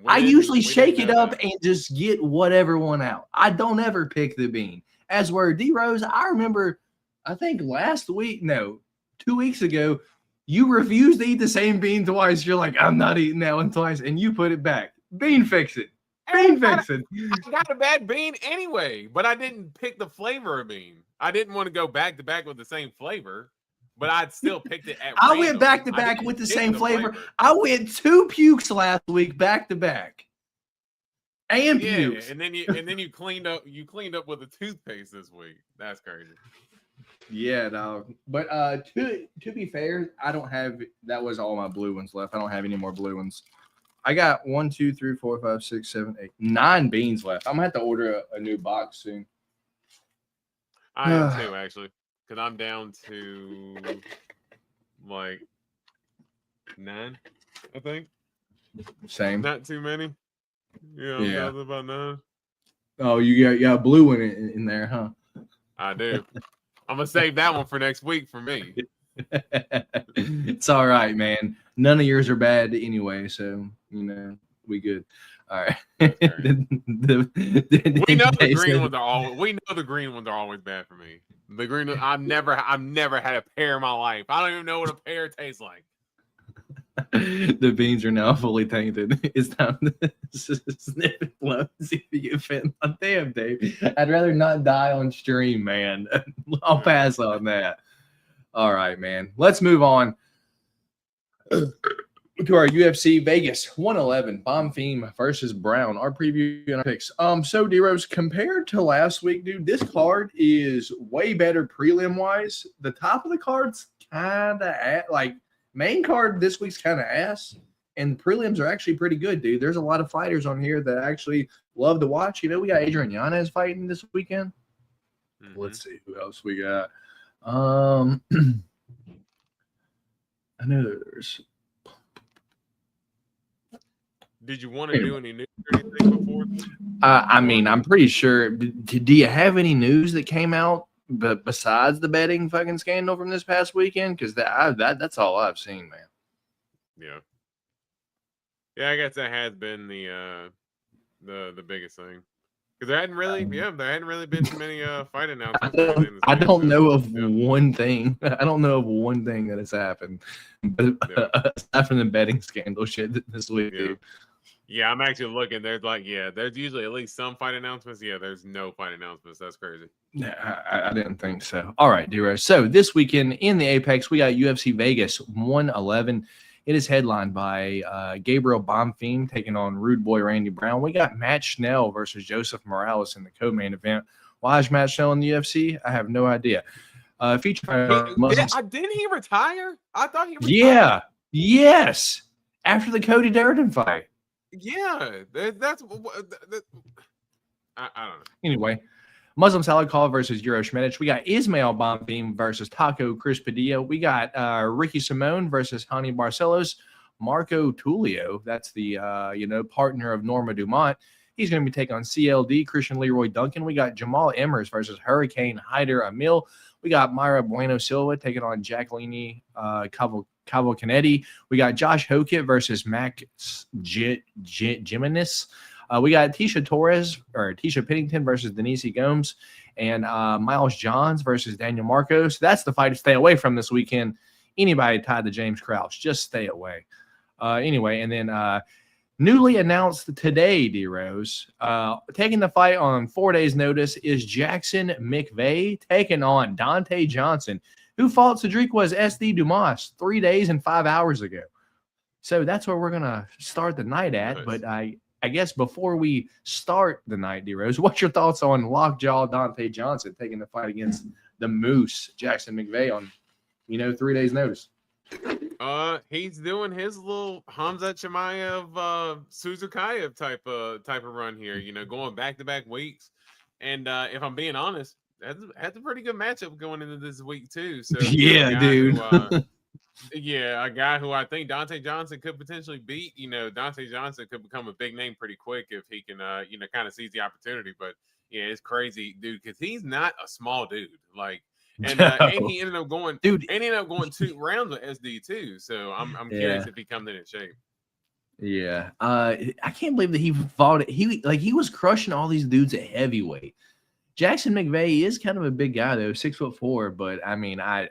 I usually shake it up and just get whatever one out. I don't ever pick the bean. As were D-Rose, I remember, I think 2 weeks ago, you refused to eat the same bean twice. You're like, I'm not eating that one twice, and you put it back. Bean fix it. Bean fix it. I got a bad bean anyway, but I didn't pick the flavor of bean. I didn't want to go back to back with the same flavor, but I'd still picked it at I went back to back with the same flavor. I went 2 pukes last week back to back. And pukes. And then you cleaned up with a toothpaste this week. That's crazy. Yeah, no. But to be fair, I don't have, that was all my blue ones left. I don't have any more blue ones. I got 1, 2, 3, 4, 5, 6, 7, 8, 9 beans left. I'm gonna have to order a new box soon. I am too, actually, because I'm down to like 9, I think. Same. Not too many. Yeah. About 9. Oh, you got a blue one in there, huh? I do. I'm gonna save that one for next week for me. It's all right, man. None of yours are bad anyway, so we good. All right. We know the green ones are always bad for me. The green ones, I've never had a pear in my life. I don't even know what a pear tastes like. The beans are now fully tainted. It's time to sniff it low and see if you get fit. Damn, Dave. I'd rather not die on stream, man. I'll pass on that. All right, man. Let's move on to our UFC Vegas 111 Bonfim versus Brown. Our preview and our picks. So D-Rose, compared to last week, dude, this card is way better prelim wise. The top of the card's kind of like. Main card this week's kind of ass, and prelims are actually pretty good, dude. There's a lot of fighters on here that I actually love to watch. We got Adrian Yanez fighting this weekend. Mm-hmm. Let's see who else we got. I know there's. Did you want to do any news or anything before? I mean, I'm pretty sure. Do you have any news that came out? But besides the betting fucking scandal from this past weekend, because that's all I've seen, man. Yeah, I guess that has been the biggest thing, because there hadn't really been too many fight announcements. I don't know of one thing. I don't know of one thing that has happened, but aside from the betting scandal shit this week, dude. Yeah, I'm actually looking. There's there's usually at least some fight announcements. Yeah, there's no fight announcements. That's crazy. Yeah, I didn't think so. All right, D-Rose. So this weekend in the Apex, we got UFC Vegas 111. It is headlined by Gabriel Bonfim taking on Rude Boy Randy Brown. We got Matt Schnell versus Joseph Morales in the co-main event. Why is Matt Schnell in the UFC? I have no idea. Didn't he retire? I thought he retired. Yeah. Yes. After the Cody Durden fight. Yeah, that's I don't know. Anyway, Muslim Salad Call versus Euro Schmedic. We got Ismail Bonfim versus Taco Chris Padilla. We got Ricky Simone versus Hani Barcelos. Marco Tulio, that's the partner of Norma Dumont. He's going to be taking on CLD, Christian Leroy Duncan. We got Jamal Emmers versus Hurricane Hyder Emil. We got Myra Bueno Silva taking on Jacqueline Cavalcanetti. We got Josh Hokett versus Max Jimenez. We got Tisha Pennington versus Denise Gomes. and Miles Johns versus Daniel Marcos. That's the fight to stay away from this weekend. Anybody tied to James Crouch, just stay away. Anyway, and then newly announced today, D-Rose, taking the fight on 4 days' notice is Jackson McVeigh taking on Dante Johnson, who fought Cedriquez SD Dumas 3 days and 5 hours ago. So that's where we're going to start the night at. Nice. But I guess before we start the night, D-Rose, what's your thoughts on Lockjaw Dante Johnson taking the fight against the Moose, Jackson McVeigh, on, 3 days' notice? He's doing his little Hamza Chimaev, Suzukayev type of run here, going back-to-back weeks. And if I'm being honest, that's a pretty good matchup going into this week too. So yeah, dude. A guy who I think Dante Johnson could potentially beat. Dante Johnson could become a big name pretty quick if he can, kind of seize the opportunity. But yeah, it's crazy, dude, because he's not a small dude. And he ended up going, 2 rounds with SD too. So I'm curious if he comes in shape. Yeah, I can't believe that he fought it. He was crushing all these dudes at heavyweight. Jackson McVeigh is kind of a big guy though, 6'4", but I mean, I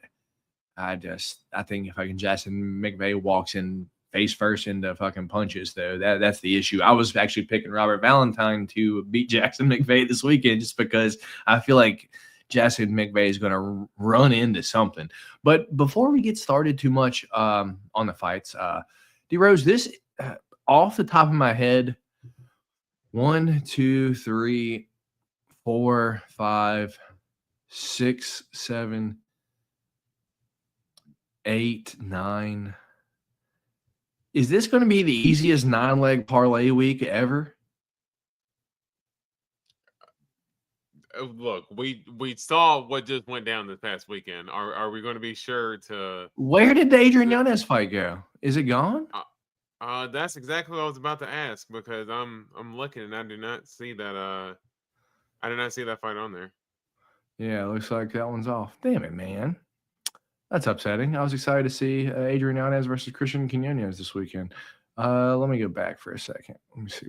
think if Jackson McVeigh walks in face first into fucking punches though, that's the issue. I was actually picking Robert Valentine to beat Jackson McVeigh this weekend just because I feel like Jackson McVeigh is going to run into something. But before we get started too much on the fights, D-Rose, this off the top of my head, 1, 2, 3, 4, 5, 6, 7, 8, 9. Is this going to be the easiest 9-leg parlay week ever? Look, we saw what just went down this past weekend. Are we going to be sure to? Where did the Adrian Yanez fight go? Is it gone? That's exactly what I was about to ask because I'm looking and I do not see that. I did not see that fight on there. Yeah, it looks like that one's off. Damn it, man. That's upsetting. I was excited to see Adrian Yanez versus Christian Quinones this weekend. Let me go back for a second. Let me see.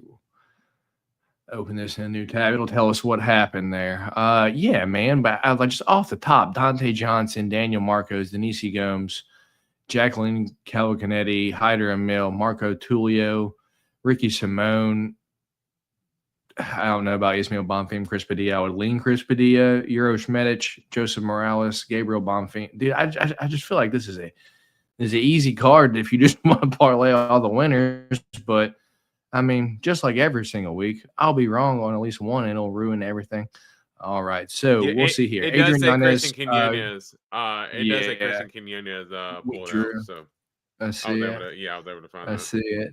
Open this in a new tab. It'll tell us what happened there. Yeah, man. But just off the top, Dante Johnson, Daniel Marcos, Denise Gomes, Jacqueline Calcanetti, Hyder Emil, Marco Tulio, Ricky Simone. I don't know about Ismail Bonfim, Chris Padilla. I would lean Chris Padilla, Uros Medic, Joseph Morales, Gabriel Bonfim. Dude, I just feel like this is an easy card if you just want to parlay all the winners. But I mean, just like every single week, I'll be wrong on at least one, and it'll ruin everything. All right, so we'll see here. It Adrian does say Yanez, Christian Quinones. It does say Christian Quinones pulled out. So I see it. I was able to find I that. see it.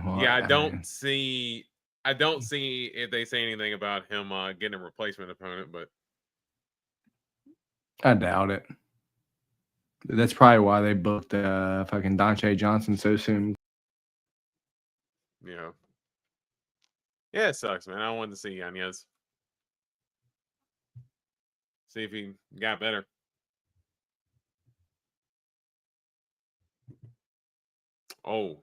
Well, I don't see if they say anything about him getting a replacement opponent, but I doubt it. That's probably why they booked fucking Dante Johnson so soon. Yeah, it sucks, man. I wanted to see Yanez. See if he got better. Oh,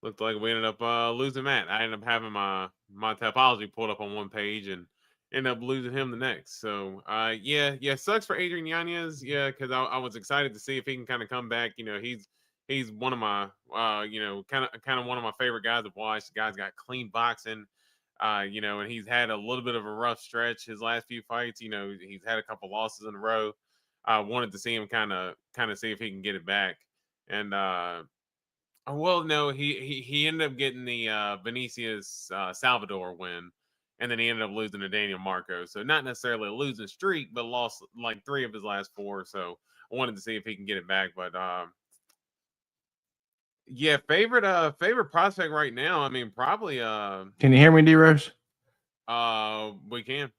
looked like we ended up losing Matt. I ended up having my Tapology pulled up on one page and ended up losing him the next. So, sucks for Adrian Yanez. Yeah, because I was excited to see if he can kind of come back. He's one of my, kind of one of my favorite guys to watch. The guy's got clean boxing, and he's had a little bit of a rough stretch his last few fights. He's had a couple losses in a row. I wanted to see him kind of see if he can get it back. And he ended up getting the Vinicius Salvador win, and then he ended up losing to Daniel Marcos. So not necessarily a losing streak, but lost like 3 of his last 4. So I wanted to see if he can get it back, but. Favorite prospect right now. I mean, probably. Can you hear me, D-Rose? We can.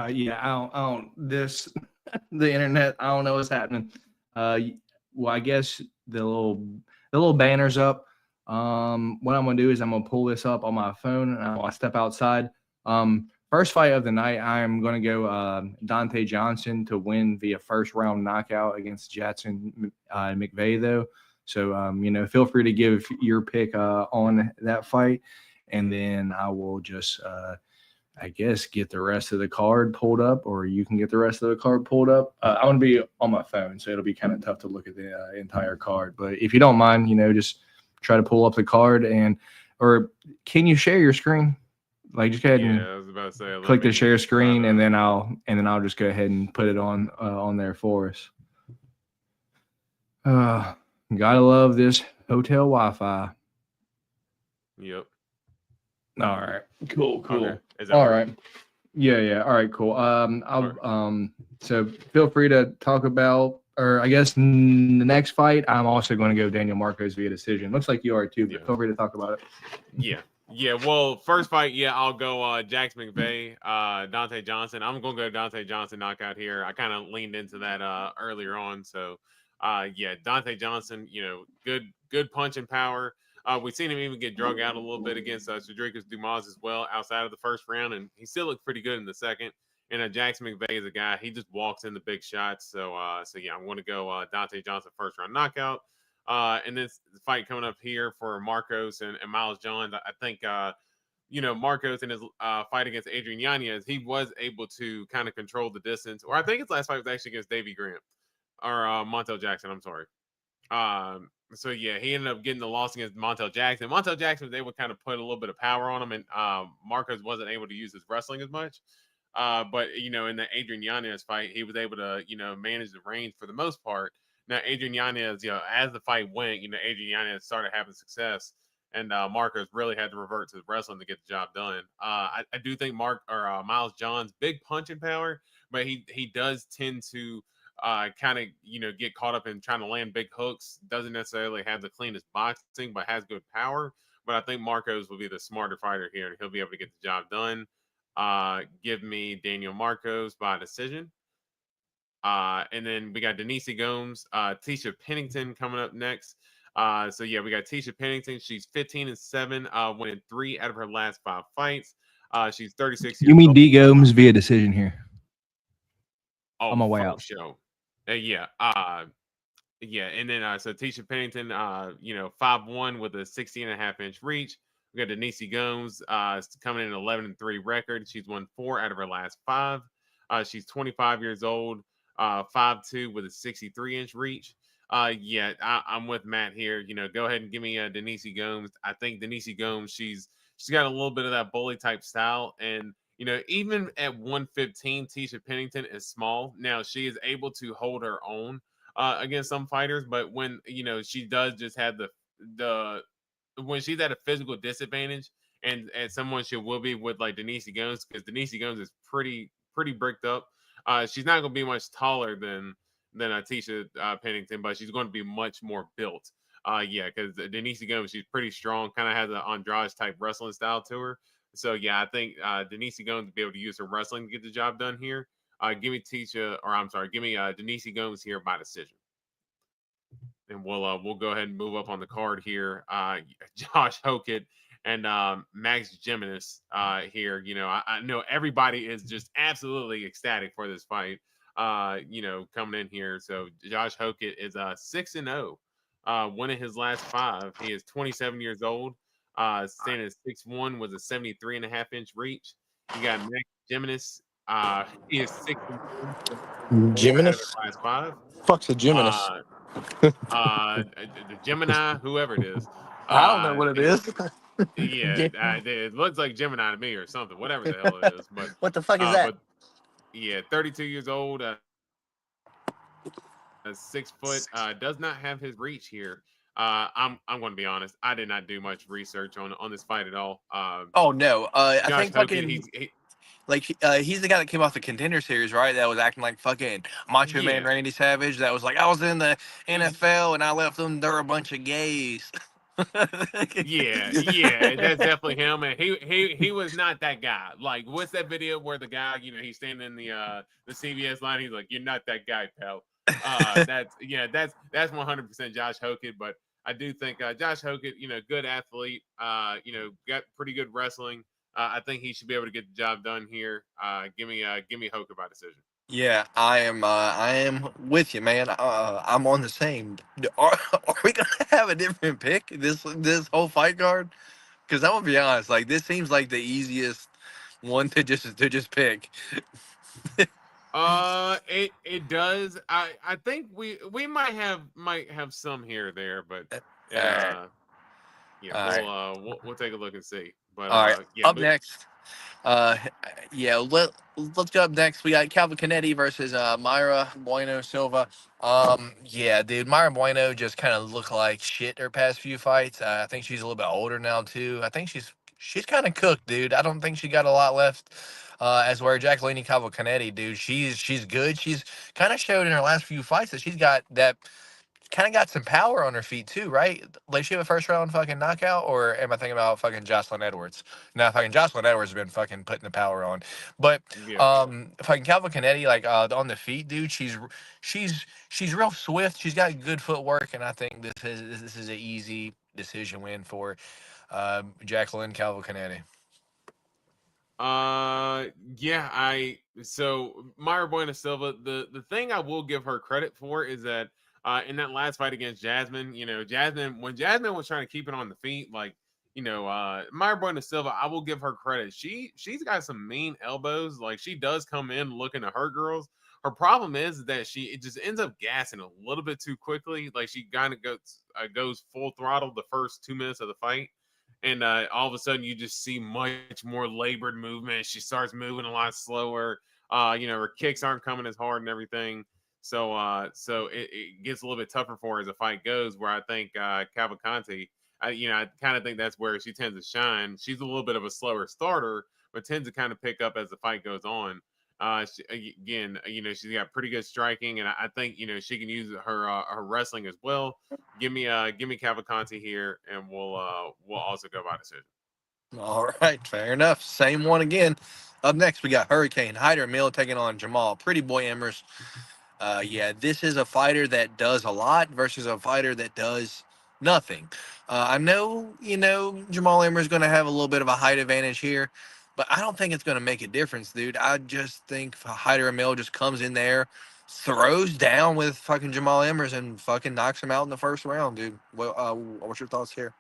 Yeah, I don't. The internet. I don't know what's happening. Well, I guess the little banner's up. What I'm gonna do is I'm gonna pull this up on my phone and I'll step outside. First fight of the night, I'm gonna go Dante Johnson to win via first round knockout against Jackson McVeigh though. So, feel free to give your pick on that fight, and then I will just I guess, get the rest of the card pulled up, or you can get the rest of the card pulled up. I'm going to be on my phone, so it'll be kind of tough to look at the entire card. But if you don't mind, just try to pull up the card, or can you share your screen? Like, just go ahead and I was about to say, click the share screen, and then I'll just go ahead and put it on there for us. Gotta love this hotel Wi-Fi. Yep. All right. Cool. Okay. All right. Yeah. All right. Cool. So feel free to talk about, or I guess the next fight, I'm also going to go Daniel Marcos via decision. Looks like you are too, but feel free to talk about it. Yeah. Well, first fight, I'll go Jax McVay, Dante Johnson. I'm going to go Dante Johnson knockout here. I kind of leaned into that earlier on. So, Dante Johnson, good punching power. We've seen him even get drug out a little bit against Cedricus Dumas as well outside of the first round, and he still looked pretty good in the second. And Jackson McVay is a guy, he just walks in the big shots. So I'm going to go Dante Johnson first round knockout. And then the fight coming up here for Marcos and Miles Johns. I think, Marcos in his fight against Adrian Yanez, he was able to kind of control the distance. Or I think his last fight was actually against Davey Grant or Montel Jackson. I'm sorry. He ended up getting the loss against Montel Jackson. Montel Jackson was able to kind of put a little bit of power on him, and Marcos wasn't able to use his wrestling as much. But in the Adrian Yanez fight, he was able to, manage the range for the most part. Now, Adrian Yanez, as the fight went, Adrian Yanez started having success, and Marcos really had to revert to the wrestling to get the job done. I do think Miles Johns, big punching power, but he does tend to kind of, get caught up in trying to land big hooks. Doesn't necessarily have the cleanest boxing, but has good power. But I think Marcos will be the smarter fighter here, and he'll be able to get the job done. Give me Daniel Marcos by decision. And then we got Denise Gomes, Tisha Pennington coming up next. We got Tisha Pennington. She's 15-7, winning 3 out of her last 5 fights. She's 36 years old. You mean D Gomes via decision here? On my way out. Show. And then so Tisha Pennington, 5'1" with a 60.5-inch reach. We got Denise Gomes coming in 11-3 record. She's won 4 out of her last 5. She's 25 years old, 5'2" with a 63-inch reach. I'm with Matt here. Go ahead and give me Denise Gomes. I think Denise Gomes, she's got a little bit of that bully type style, and even at 115, Tisha Pennington is small. Now, she is able to hold her own against some fighters, but when, she does just have when she's at a physical disadvantage, and someone she will be with like Denise Gomes, because Denise Gomes is pretty bricked up. She's not going to be much taller than Tisha Pennington, but she's going to be much more built. Because Denise Gomes, she's pretty strong, kind of has an Andrade type wrestling style to her. So, I think Denise Gomes will be able to use her wrestling to get the job done here. Give me Denise Gomes here by decision. And we'll go ahead and move up on the card here. Josh Hokett and Max Gimenez here. I know everybody is just absolutely ecstatic for this fight, coming in here. So Josh Hokett is 6-0, winning his last 5. He is 27 years old. Standing at 6'1" with a 73.5-inch reach. You got Max Gimenez. He is 6'1". Gimenez? Last 5. Fuck's a Gimenez? The Gemini, whoever it is. I don't know what it is. It looks like Gemini to me or something. Whatever the hell it is. But what the fuck is that? 32 years old. 6 foot. Does not have his reach here. I'm going to be honest. I did not do much research on this fight at all. Oh no, I think fucking he's the guy that came off the Contender Series, right? That was acting like fucking Macho Man Randy Savage. That was like, I was in the NFL and I left them. They're a bunch of gays. That's definitely him. And he was not that guy. Like, what's that video where the guy, he's standing in the CVS line. He's like, "You're not that guy, pal." That's 100% Josh Hokett. But I do think Josh Hokett, good athlete, got pretty good wrestling. I think he should be able to get the job done here. Give me Hokett by decision. Yeah, I am with you, man. I'm on the same. Are we gonna have a different pick this whole fight card? Because I'm gonna be honest, like this seems like the easiest one to just pick. It does. I think we might have some here or there, but All right. we'll take a look and see. But All right. yeah, Up next. Let's go up next. We got Calvin Canetti versus Myra Bueno Silva. Yeah, dude, Myra Bueno just kind of looked like shit her past few fights. I think she's a little bit older now too. I think she's kind of cooked, dude. I don't think she got a lot left. As where Jacqueline Calvin Canetti, dude, she's good. She's kind of showed in her last few fights that she's got that kind of got some power on her feet too, right? Like she have a first round fucking knockout, or am I thinking about fucking Jocelyn Edwards? No, fucking Jocelyn Edwards has been fucking putting the power on, but yeah. fucking Calvin Canetti, like on the feet, dude, she's real swift. She's got good footwork, and I think this is an easy decision win for Jacqueline Calvin Canetti. Yeah, so Myra Bueno Silva, the thing I will give her credit for is that in that last fight against Jasmine, when Jasmine was trying to keep it on the feet, like, Myra Bueno Silva, I will give her credit. She's got some mean elbows. Like, she does come in looking to hurt girls. Her problem is that it just ends up gassing a little bit too quickly. Like, she kind of goes full throttle the first 2 minutes of the fight. And all of a sudden, you just see much more labored movement. She starts moving a lot slower. Her kicks aren't coming as hard and everything. So it gets a little bit tougher for her as the fight goes. Where I think Cavalcanti, I kind of think that's where she tends to shine. She's a little bit of a slower starter, but tends to kind of pick up as the fight goes on. She's got pretty good striking, and I think she can use her wrestling as well. Give me Cavalcanti here, and we'll also go by decision. All right, fair enough. Same one again. Up next, we got Hurricane Hyder Mill taking on Jamal Pretty Boy Emmers. Yeah, this is a fighter that does a lot versus a fighter that does nothing. I know, Jamal Emmers going to have a little bit of a height advantage here, but I don't think it's going to make a difference, dude. I just think Hyder Mill just comes in there, throws down with fucking Jamal Emmers, and fucking knocks him out in the first round, dude. Well, what's your thoughts here?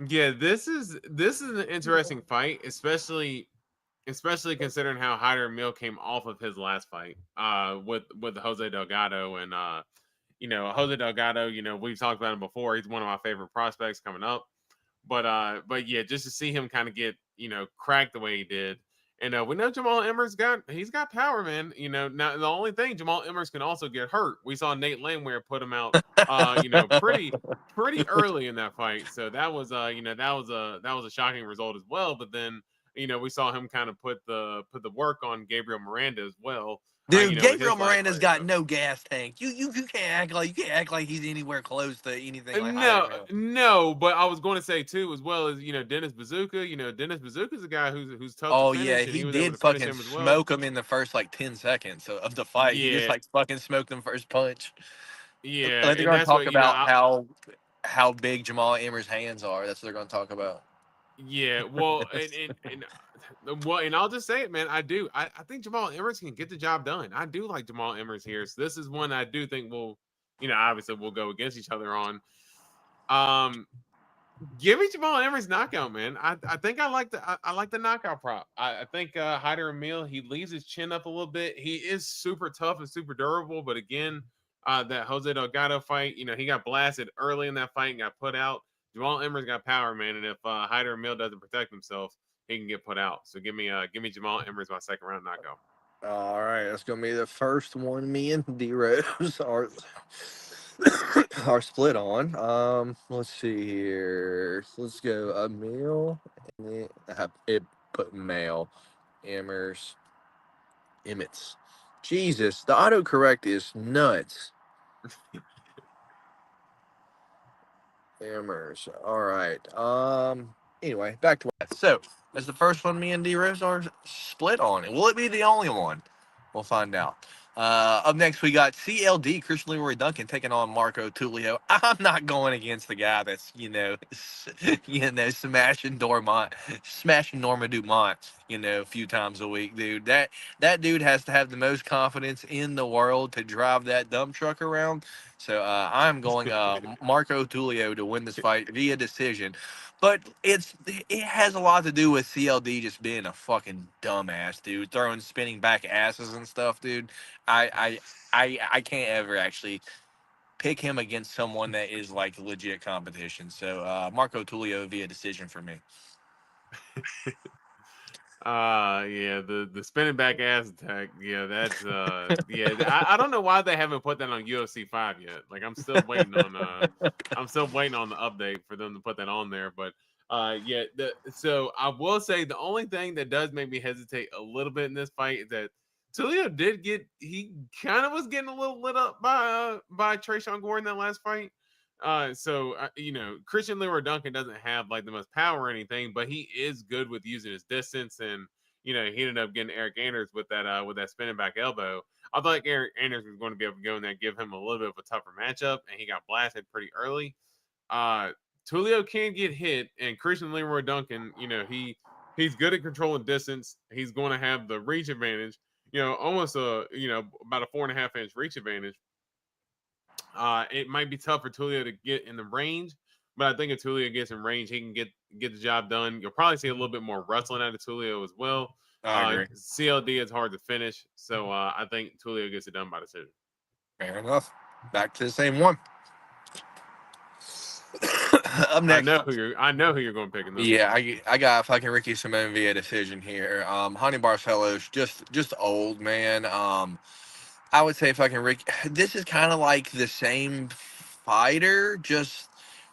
Yeah, this is an interesting fight, especially considering how Hyder Mill came off of his last fight with Jose Delgado. And Jose Delgado, we've talked about him before. He's one of my favorite prospects coming up. But yeah, just to see him kind of get cracked the way he did. And we know Jamal Emmers he's got power, man. Now the only thing, Jamal Emmers can also get hurt. We saw Nate Landwehr put him out pretty early in that fight. So that was that was a shocking result as well. But then we saw him kind of put the work on Gabriel Miranda as well. Dude, Gabriel Miranda's got no gas tank. You can't act like he's anywhere close to anything like No, but I was going to say too, as well as Dennis Bazooka. Dennis Bazooka's a guy who's tough. Oh to yeah, he did fucking smoke him in the first 10 seconds of the fight. Yeah. He just fucking smoked him first punch. Yeah, they're going to talk about how big Jamal Emmers' hands are. That's what they're going to talk about. Yeah, well, and I'll just say it, man. I think Jamal Emmers can get the job done. I do like Jamal Emmers here. So this is one I do think obviously we'll go against each other on. Give me Jamal Emmers knockout, man. I think I like the knockout prop. I think Hyder Mill, he leaves his chin up a little bit. He is super tough and super durable, but again, that Jose Delgado fight, he got blasted early in that fight and got put out. Jamal Emmers got power, man, and if Hyder Mill doesn't protect himself, he can get put out. So give me Jamal Emmers my second round knockout. All right, that's gonna be the first one me and D Rose are split on. Let's see here. Let's go a male, and then it put male. Emmers, Jesus, the autocorrect is nuts. Emmers. All right. Anyway, back to that. So that's the first one me and D Rose are split on. Will it be the only one? We'll find out. Up next, we got CLD, Christian Leroy Duncan, taking on Marco Tullio. I'm not going against the guy that's, smashing Norma Dumont. a few times a week, dude. That dude has to have the most confidence in the world to drive that dump truck around. So I'm going Marco Tulio to win this fight via decision. But it has a lot to do with CLD just being a fucking dumbass, dude, throwing spinning back asses and stuff, dude. I can't ever actually pick him against someone that is like legit competition. So Marco Tulio via decision for me. Yeah, the spinning back ass attack. Yeah, that's yeah. I don't know why they haven't put that on UFC 5 yet. Like I'm still waiting on the update for them to put that on there. But yeah, so I will say the only thing that does make me hesitate a little bit in this fight is that Tulio he kind of was getting a little lit up by Trayshawn Gordon that last fight. So Christian Leroy Duncan doesn't have like the most power or anything, but he is good with using his distance, and he ended up getting Eric Anders with that spinning back elbow. I thought Eric Anders was going to be able to go in there and give him a little bit of a tougher matchup, and he got blasted pretty early. Tulio can get hit, and Christian Leroy Duncan, he's good at controlling distance. He's going to have the reach advantage, almost about a 4.5 inch reach advantage. It might be tough for Tulio to get in the range, but I think if Tulio gets in range, he can get the job done. You'll probably see a little bit more wrestling out of Tulio as well. I agree. CLD is hard to finish, so I think Tulio gets it done by decision. Fair enough. Back to the same one. Up next, I know who you're going to pick in this. Yeah, I got fucking Ricky Simone via decision here. Honey Barcelo's just old, man. I would say fucking Ricky. This is kind of like the same fighter, just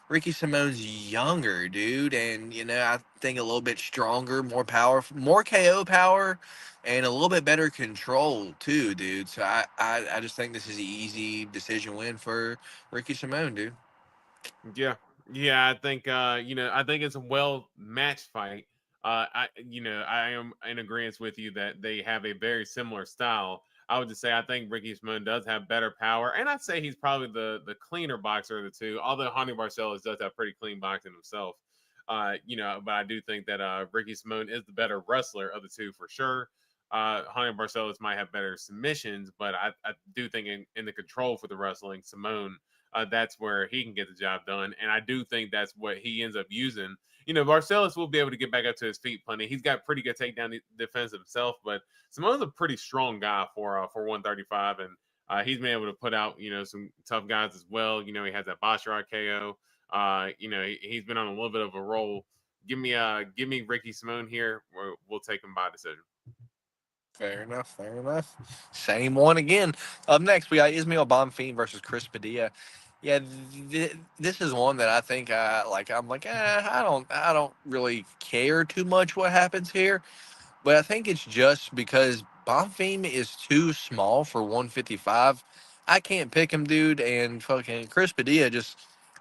Ricky Simone's younger, dude, and I think a little bit stronger, more powerful, more KO power, and a little bit better control too, dude. So I just think this is an easy decision win for Ricky Simone, dude. Yeah, I think I think it's a well matched fight. I am in agreement with you that they have a very similar style. I would just say I think Ricky Simone does have better power, and I'd say he's probably the cleaner boxer of the two. Although Honey Barcelos does have pretty clean boxing himself, but I do think that Ricky Simone is the better wrestler of the two for sure. Honey Barcelos might have better submissions, but I do think in the control for the wrestling, Simone, that's where he can get the job done, and I do think that's what he ends up using. Barcelos will be able to get back up to his feet plenty. He's got pretty good takedown defense himself, but Simone's a pretty strong guy for 135, and he's been able to put out some tough guys as well. He has that Basharat KO. He's been on a little bit of a roll. Give me Ricky Simone here. We'll take him by decision. Fair enough. Same one again. Up next, we got Ismail Bonfim versus Chris Padilla. Yeah, this is one that I think I don't really care too much what happens here, but I think it's just because Bonfim is too small for 155. I can't pick him, dude, and fucking Chris Padilla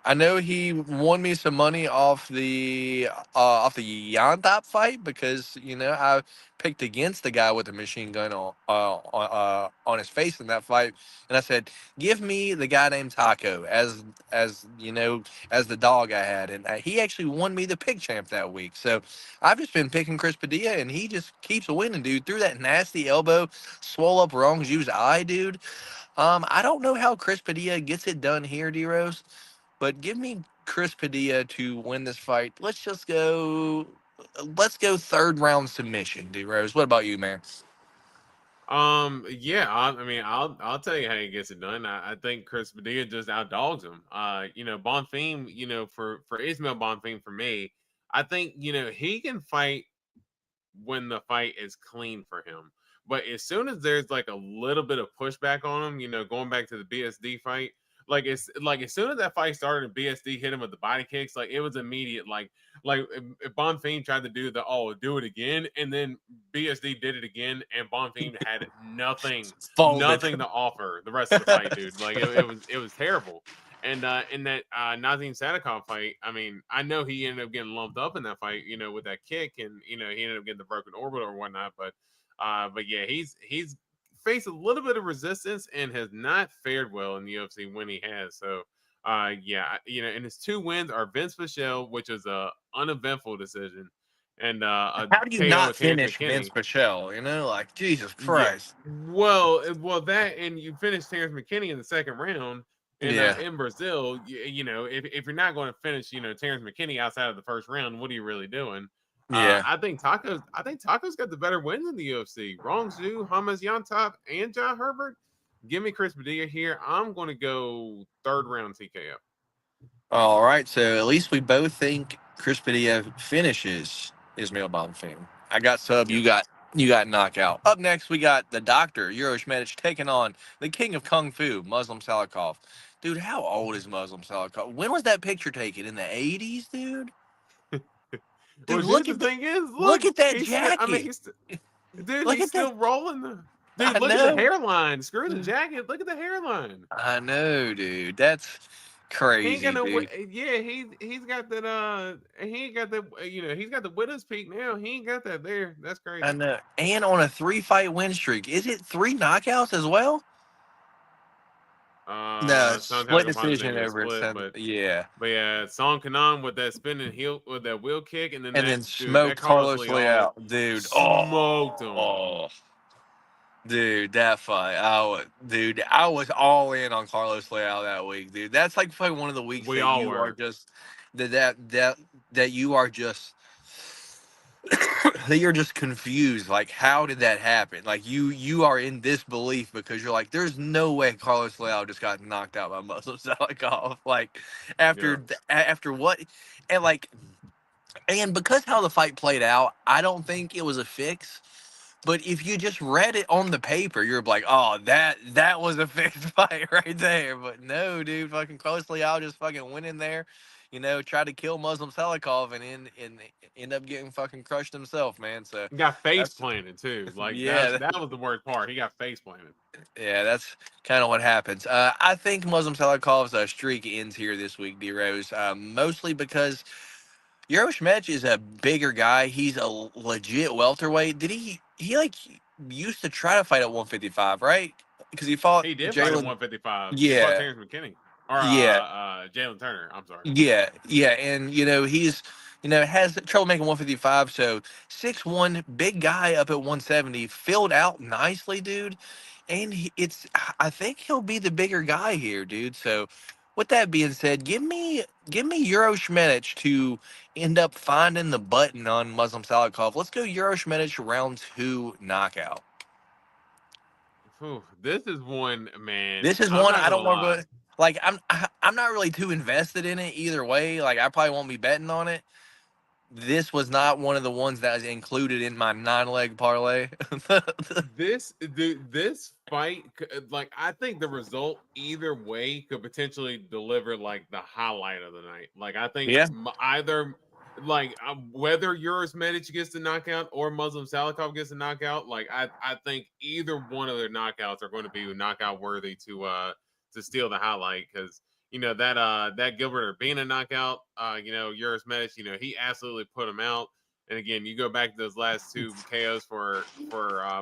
I know he won me some money off the Yantop fight because I picked against the guy with the machine gun on his face in that fight, and I said, "Give me the guy named Taco as the dog I had," and he actually won me the pick champ that week. So I've just been picking Chris Padilla, and he just keeps winning, dude. Through that nasty elbow, swole up Wrong's eye, dude. I don't know how Chris Padilla gets it done here, D-Rose. But give me Chris Padilla to win this fight. Let's go third round submission, D-Rose. What about you, man? Yeah, I'll tell you how he gets it done. I think Chris Padilla just outdogs him. Bonfim, for Ismail Bonfim, for me, I think, he can fight when the fight is clean for him. But as soon as there's like a little bit of pushback on him, going back to the BSD fight, as soon as that fight started and BSD hit him with the body kicks, it was immediate. If Bonfim tried to do do it again, and then BSD did it again, and Bonfim had nothing to offer the rest of the fight, dude. It was terrible. And in that Nazim Sadikov fight, I know he ended up getting lumped up in that fight, with that kick, and he ended up getting the broken orbital or whatnot. But yeah, he's faced a little bit of resistance and has not fared well in the UFC when he has. So, and his two wins are Vince Pichel, which is a uneventful decision, and How do you KO not with Terrence finish McKinney. Vince Pichel? You know, like Jesus Christ. Yeah. Well, that, and you finished Terrence McKinney in the second round. And in Brazil, you know, if you're not going to finish, you know, Terrence McKinney outside of the first round, what are you really doing? Yeah. I think Taco's got the better wins in the UFC. Rong Zhu, Hamas Yontop, and John Herbert. Give me Chris Padilla here. I'm going to go third round TKO. All right, so at least we both think Chris Padilla finishes Ismail Bonfim. I got sub, you got knockout. Up next, we got the Doctor, Uros Medic, taking on the King of Kung Fu, Muslim Salikov. Dude, how old is Muslim Salikov? When was that picture taken? In the 80s, dude? Dude, look at that jacket. I mean, he's still rolling. Dude, look at the hairline. Screw the jacket. Look at the hairline. I know, dude. That's crazy. He's got that. He ain't got that. You know, he's got the widow's peak now. He ain't got that there. That's crazy. I know. And on a 3-fight win streak, is it 3 knockouts as well? No, split decision over but yeah, Song Kanan with that spinning heel with that wheel kick, and then smoked Carlos Leal, dude. Smoked him. Oh, dude, that fight, I was all in on Carlos Leal that week, dude. That's like probably one of the weeks that you are just that you are just. That you're just confused, like how did that happen? Like you are in disbelief because you're like, there's no way Carlos Leal just got knocked out by Muslim Salikov. Like after what, and because how the fight played out, I don't think it was a fix. But if you just read it on the paper, you're like, oh, that was a fixed fight right there. But no, dude, fucking Carlos Leal just fucking went in there, you know, tried to kill Muslim Salikov and end up getting fucking crushed himself, man. So he got face planted too. Like that was the worst part. He got face planted. Yeah, that's kind of what happens. I think Muslim Salikov's streak ends here this week, D-Rose, mostly because Uros Medic is a bigger guy. He's a legit welterweight. Did he like used to try to fight at 155, right? Because he fought. He did fight at 155. Yeah, he fought Terrence McKinney or Jalen Turner. I'm sorry. Yeah, and you know he's has trouble making 155. So 6'1", big guy up at 170, filled out nicely, dude. And I think he'll be the bigger guy here, dude. So with that being said, give me Uros Medic to end up finding the button on Muslim Salikov. Let's go Uros Medic round 2 knockout. Ooh, this is one, man. This is one I don't want to go. Like I'm not really too invested in it either way. Like I probably won't be betting on it. This was not one of the ones that was included in my 9-leg parlay. This fight, like I think the result either way could potentially deliver like the highlight of the night. Like I think either like whether Uros Medic gets the knockout or Muslim Salikov gets the knockout, like I think either one of their knockouts are going to be knockout worthy to steal the highlight because. You know, that Gilbert Urbina knockout, you know, Uros Medic, you know, he absolutely put him out. And again, you go back to those last 2 KOs for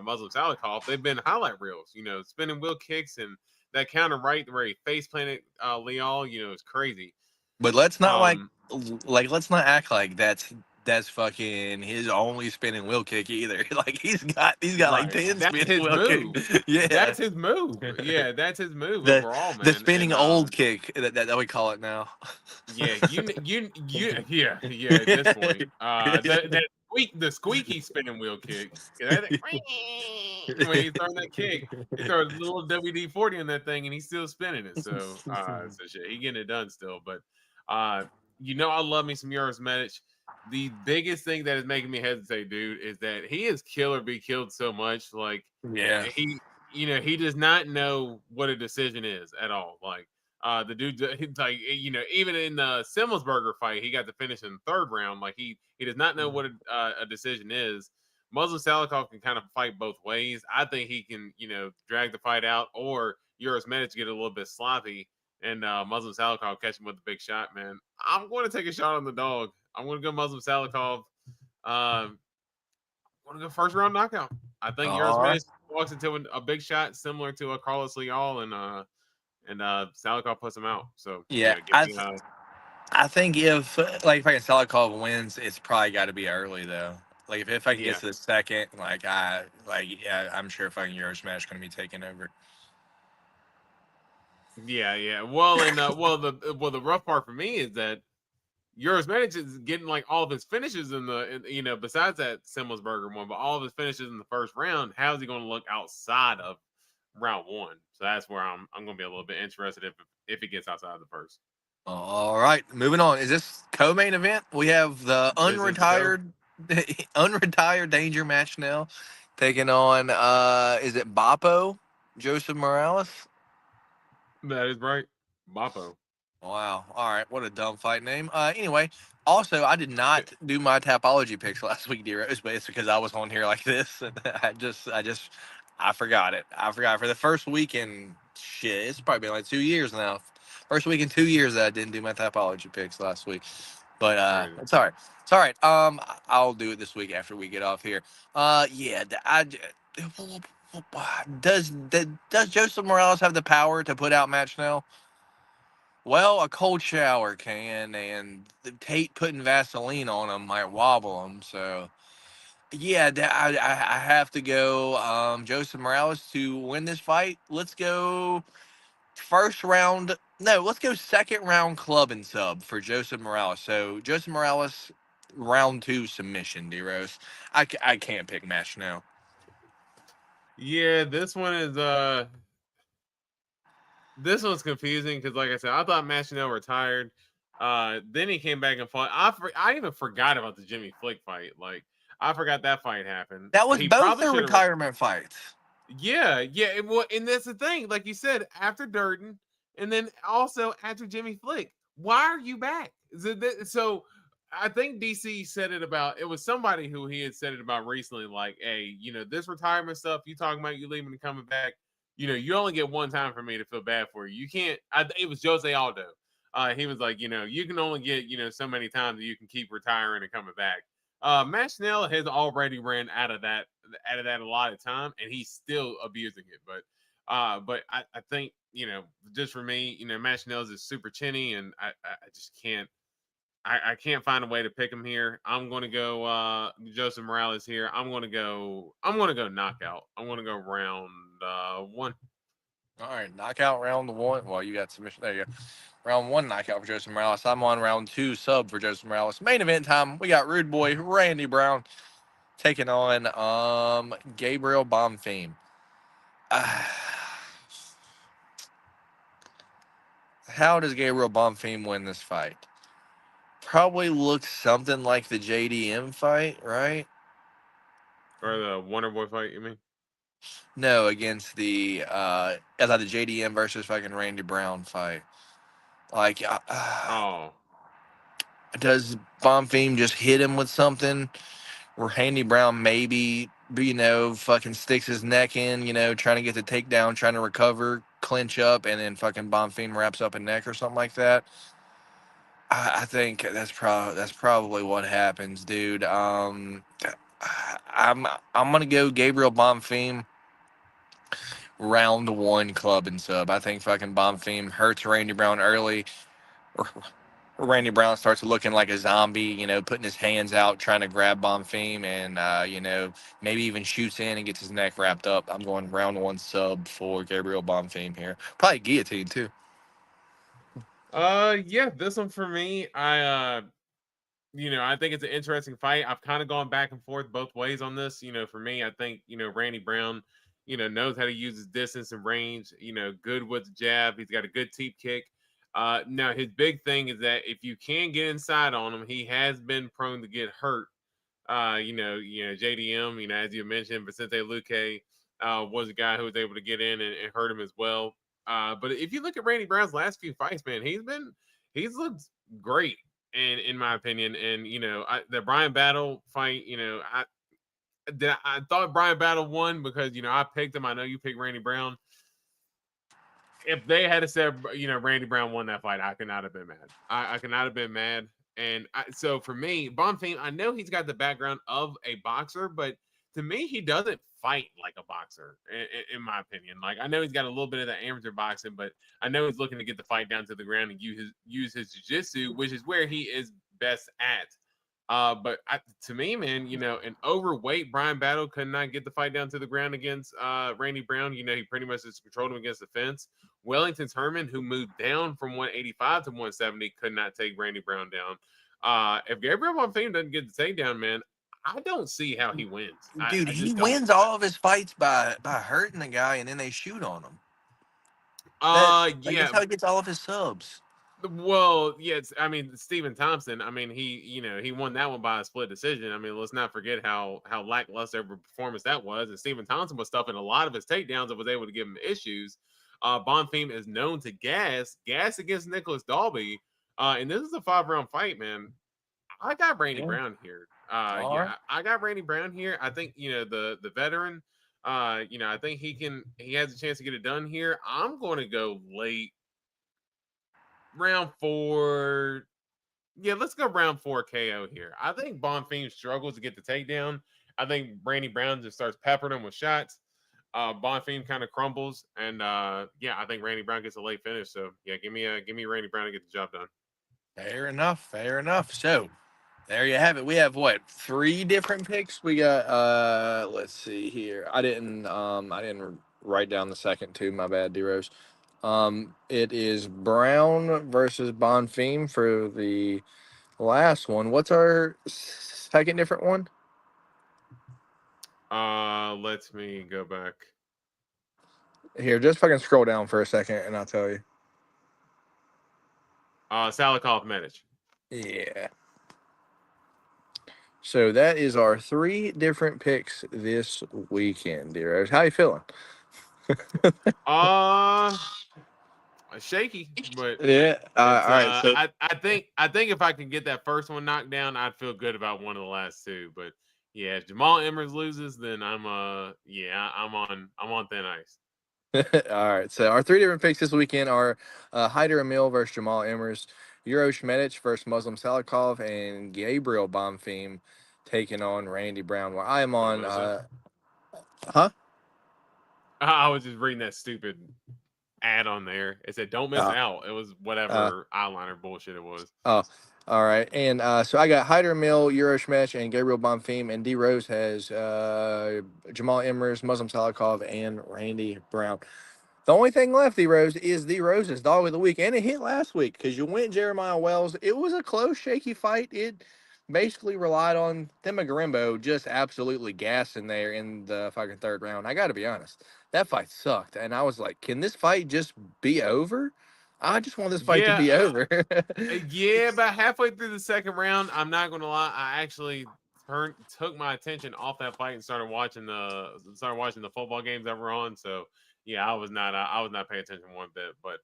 Muslim Salikov, they've been highlight reels, you know, spinning wheel kicks and that counter right where he face planted Leal, you know, it's crazy. But let's not let's not act like that's fucking his only spinning wheel kick either. Like he's got like 10 spinning wheel kicks. Yeah, that's his move. Yeah, that's his move overall, man. The spinning old kick that we call it now. Yeah, yeah. At this point, the squeaky spinning wheel kick. When he's throwing that kick, he throws a little WD-40 on that thing, and he's still spinning it. So shit, he getting it done still. But you know, I love me some Uros Medic. The biggest thing that is making me hesitate, dude, is that he is kill or be killed so much. Like, he does not know what a decision is at all. Like, the dude, like, you know, even in the Simmelsberger fight, he got to finish in the 3rd round. Like, he does not know what a decision is. Muslim Salikov can kind of fight both ways. I think he can, you know, drag the fight out, or Uros Medic get a little bit sloppy, and Muslim Salikov catch him with a big shot. Man, I'm going to take a shot on the dog. I'm going to go Muslim Salikov. I'm going to go 1st round knockout. I think Uros Medic walks into a big shot similar to a Carlos Leal, and Salikov puts him out. So I think if fucking Salikov wins, it's probably got to be early though. Like if I can get to the second, I'm sure fucking Eurosmash going to be taking over. Yeah. Well, and the rough part for me is that Eurosmash is getting like all of his finishes besides that Simmelsberger one, but all of his finishes in the first round. How's he going to look outside of round one? So that's where I'm going to be a little bit interested if he gets outside of the first. All right, moving on. Is this co-main event? We have the unretired danger match now, taking on is it Boppo, Joseph Morales? That is right, Boppo. Wow. All right, what a dumb fight name. Anyway, also I did not do my Tapology picks last week, D-Rose, but it's because I was on here like this, and I forgot it. I forgot for the first week in shit. It's probably been like 2 years now. First week in 2 years that I didn't do my Tapology picks last week, but it's all right. It's all right. I'll do it this week after we get off here. Yeah. Does Joseph Morales have the power to put out Match Snell? Well, a cold shower can, and Tate putting Vaseline on him might wobble him. So, yeah, I have to go Joseph Morales to win this fight. Let's go first round. No, let's go second round club and sub for Joseph Morales. So, Joseph Morales, round 2 submission, D-Rose. I can't pick match now. Yeah, this one's confusing because, like I said, I thought Machinell retired. Then he came back and fought. I even forgot about the Jimmy Flick fight. Like, I forgot that fight happened. That was both their retirement fights. Yeah. Well, and that's the thing. Like you said, after Durden, and then also after Jimmy Flick. Why are you back? So I think DC said it about. It was somebody who he had said it about recently. Like, hey, this retirement stuff you talking about, you leaving and coming back. You only get one time for me to feel bad for you. You can't. It was Jose Aldo. He was like, you can only get, so many times that you can keep retiring and coming back. Matt Snell has already ran out of that a lot of time, and he's still abusing it. But I think, just for me, Matt Snell is super chinny, and I just can't. I can't find a way to pick him here. I'm going to go Joseph Morales here. I'm going to go knockout. I'm going to go round 1. All right, knockout round 1. Well, you got submission. There you go. Round 1 knockout for Joseph Morales. I'm on round 2 sub for Joseph Morales. Main event time. We got Rude Boy Randy Brown taking on Gabriel Bonfim. How does Gabriel Bonfim win this fight? Probably looks something like the JDM fight, right? Or the Wonder Boy fight, you mean? No, against the I thought the JDM versus fucking Randy Brown fight. Like, does Bonfim just hit him with something? Where Randy Brown maybe, fucking sticks his neck in, trying to get the takedown, trying to recover, clinch up, and then fucking Bonfim wraps up a neck or something like that. I think that's probably what happens, dude. I'm gonna go Gabriel Bonfim round 1 club and sub. I think fucking Bonfim hurts Randy Brown early. Randy Brown starts looking like a zombie, putting his hands out, trying to grab Bonfim, and maybe even shoots in and gets his neck wrapped up. I'm going round 1 sub for Gabriel Bonfim here. Probably guillotine too. Yeah, this one for me, I think it's an interesting fight. I've kind of gone back and forth both ways on this. For me, I think, Randy Brown, knows how to use his distance and range, good with the jab. He's got a good teep kick. Now his big thing is that if you can get inside on him, he has been prone to get hurt. JDM, as you mentioned, Vicente Luque was a guy who was able to get in and hurt him as well. But if you look at Randy Brown's last few fights, man, he's looked great in my opinion. And the Brian Battle fight, I thought Brian Battle won because I picked him. I know you picked Randy Brown. If they had said Randy Brown won that fight, I could not have been mad. I could not have been mad. And so for me, Bonfim, I know he's got the background of a boxer, but to me, he doesn't fight like a boxer, in my opinion. Like, I know he's got a little bit of the amateur boxing, but I know he's looking to get the fight down to the ground and use his jiu-jitsu, which is where he is best at. But to me, man, an overweight Brian Battle could not get the fight down to the ground against Randy Brown. He pretty much just controlled him against the fence. Wellington Turman, who moved down from 185 to 170, could not take Randy Brown down. If Gabriel Bonfim doesn't get the takedown, man, I don't see how he wins. Dude, he wins all of his fights by hurting the guy, and then they shoot on him. Yeah, that's how he gets all of his subs. Well, yes, I mean, Stephen Thompson, I mean, he won that one by a split decision. I mean, let's not forget how lackluster of a performance that was. And Stephen Thompson was stuffing a lot of his takedowns and was able to give him issues. Bonfim is known to gas against Nicholas Dalby. And this is a 5-round fight, man. I got Randy Brown here. I got Randy Brown here. I think, the veteran, I think he has a chance to get it done here. I'm going to go late. Round 4. Yeah, let's go round 4 KO here. I think Bonfim struggles to get the takedown. I think Randy Brown just starts peppering him with shots. Bonfim kind of crumbles, and I think Randy Brown gets a late finish. So yeah, give me Randy Brown to get the job done. Fair enough. So there you have it. We have 3 different picks. We got let's see here. I didn't write down the second 2. My bad, D-Rose. It is Brown versus Bonfim for the last one. What's our second different one? Let me go back. Here, just fucking scroll down for a second and I'll tell you. Salikov Medic. Yeah. So that is our 3 different picks this weekend, dear. How you feeling? Shaky, but yeah. All right. So I think if I can get that first one knocked down, I'd feel good about one of the last 2. But yeah, if Jamal Emmers loses, then I'm on thin ice. All right. So our 3 different picks this weekend are Hyder Emil versus Jamal Emmers, Urosh Medic versus Muslim Salikov, and Gabriel Bonfim taking on Randy Brown. Where I am on. I was just reading that stupid ad on there. It said don't miss out. It was whatever eyeliner bullshit it was. Oh, all right. And so I got Hyder Mill, Euroshmesh, and Gabriel Bonfim, and D Rose has Jamal Emmers, Muslim Salikov, and Randy Brown. The only thing left, D Rose, is D Rose's dog of the week, and it hit last week because you went Jeremiah Wells. It was a close, shaky fight. It basically relied on Themagarimbo just absolutely gassing there in the fucking 3rd round. I got to be honest. That fight sucked. And I was like, can this fight just be over? I just want this fight to be over. About halfway through the 2nd round, I'm not going to lie, I actually took my attention off that fight and started watching the football games that were on. So, yeah, I was not paying attention one bit. But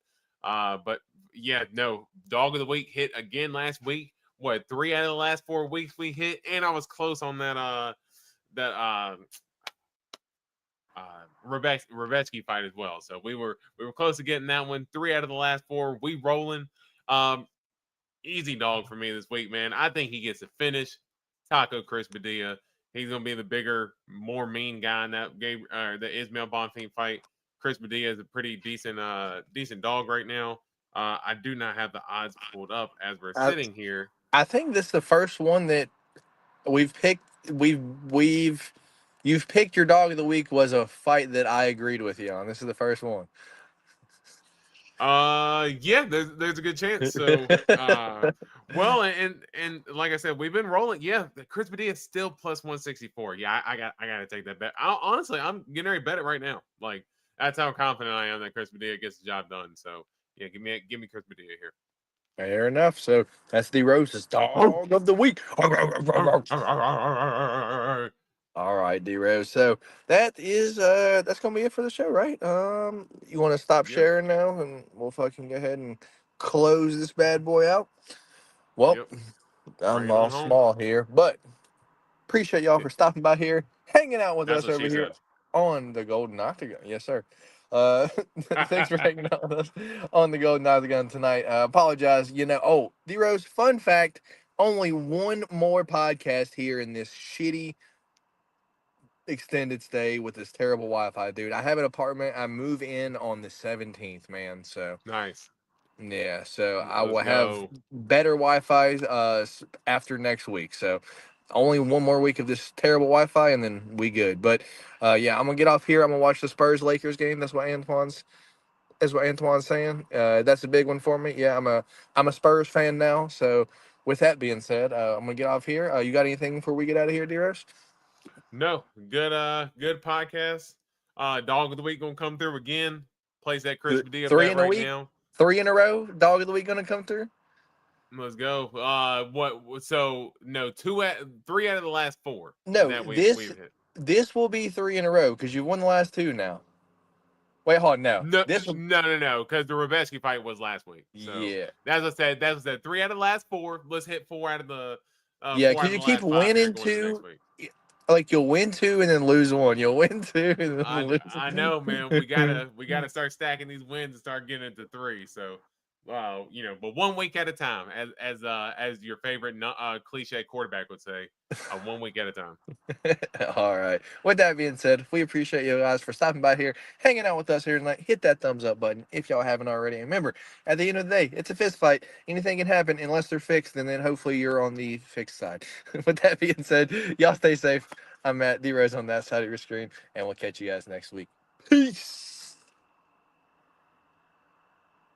yeah, no, dog of the week hit again last week. 3 out of the last 4 weeks we hit, and I was close on that Rebetsky fight as well. So we were close to getting that one. 3 out of the last 4, we rolling. Easy dog for me this week, man. I think he gets a finish. Taco Chris Padilla. He's gonna be the bigger, more mean guy in that the Ismail Bonfim fight. Chris Padilla is a pretty decent dog right now. I do not have the odds pulled up as we're sitting here. I think this is the first one that we've picked. You've picked your dog of the week was a fight that I agreed with you on. This is the first one. Yeah, there's a good chance. So, well, and like I said, we've been rolling. Yeah, Chris Padilla is still plus 164. Yeah, I gotta take that bet. Honestly, I'm getting ready to bet it right now. Like, that's how confident I am that Chris Padilla gets the job done. So, yeah, give me Chris Padilla here. Fair enough. So that's the Rose's dog of the week. All right, D Rose. So that's gonna be it for the show, right? You want to stop sharing now, and we'll fucking go ahead and close this bad boy out. Well, I'm all small here, but appreciate y'all for stopping by here, hanging out with us over here on the Golden Octagon. Yes, sir. Thanks for hanging out with us on the Golden Octagon tonight. Apologize, D Rose, fun fact, only one more podcast here in this shitty extended stay with this terrible Wi-Fi, dude. I have an apartment. I move in on the 17th, man. So Nice. yeah, so I Let's will have go. better Wi-Fi after next week. So only one more week of this terrible Wi-Fi, and then we good. But yeah, I'm gonna get off here. I'm gonna watch the Spurs Lakers game. That's what Antoine's saying. That's a big one for me. Yeah, I'm a Spurs fan now. So with that being said, I'm gonna get off here. You got anything before we get out of here, Deros? No, good podcast. Dog of the week gonna come through again. Place that crispy deal Three bet in a right week? now. 3 in a row. Dog of the week gonna come through. Let's go. What? So no, 3 out of the last 4. No, that we've hit. this will be 3 in a row because you've won the last 2 now. Wait, hold on, no. No, This will, no, because the Rabeski fight was last week. So yeah. That's what I said. That was 3 out of the last 4. Let's hit 4 out of the. Yeah, 4 out because of you the keep last 5 winning going into next 2. week. Like you'll win 2 and then lose 1. You'll win 2 and then lose. I know, man. We gotta start stacking these wins and start getting into 3. So, but 1 week at a time, as your favorite cliche quarterback would say, 1 week at a time. All right. With that being said, we appreciate you guys for stopping by here, hanging out with us here tonight. Hit that thumbs up button if y'all haven't already. And remember, at the end of the day, it's a fist fight. Anything can happen unless they're fixed, and then hopefully you're on the fixed side. With that being said, y'all stay safe. I'm Matt D Rose on that side of your screen, and we'll catch you guys next week. Peace.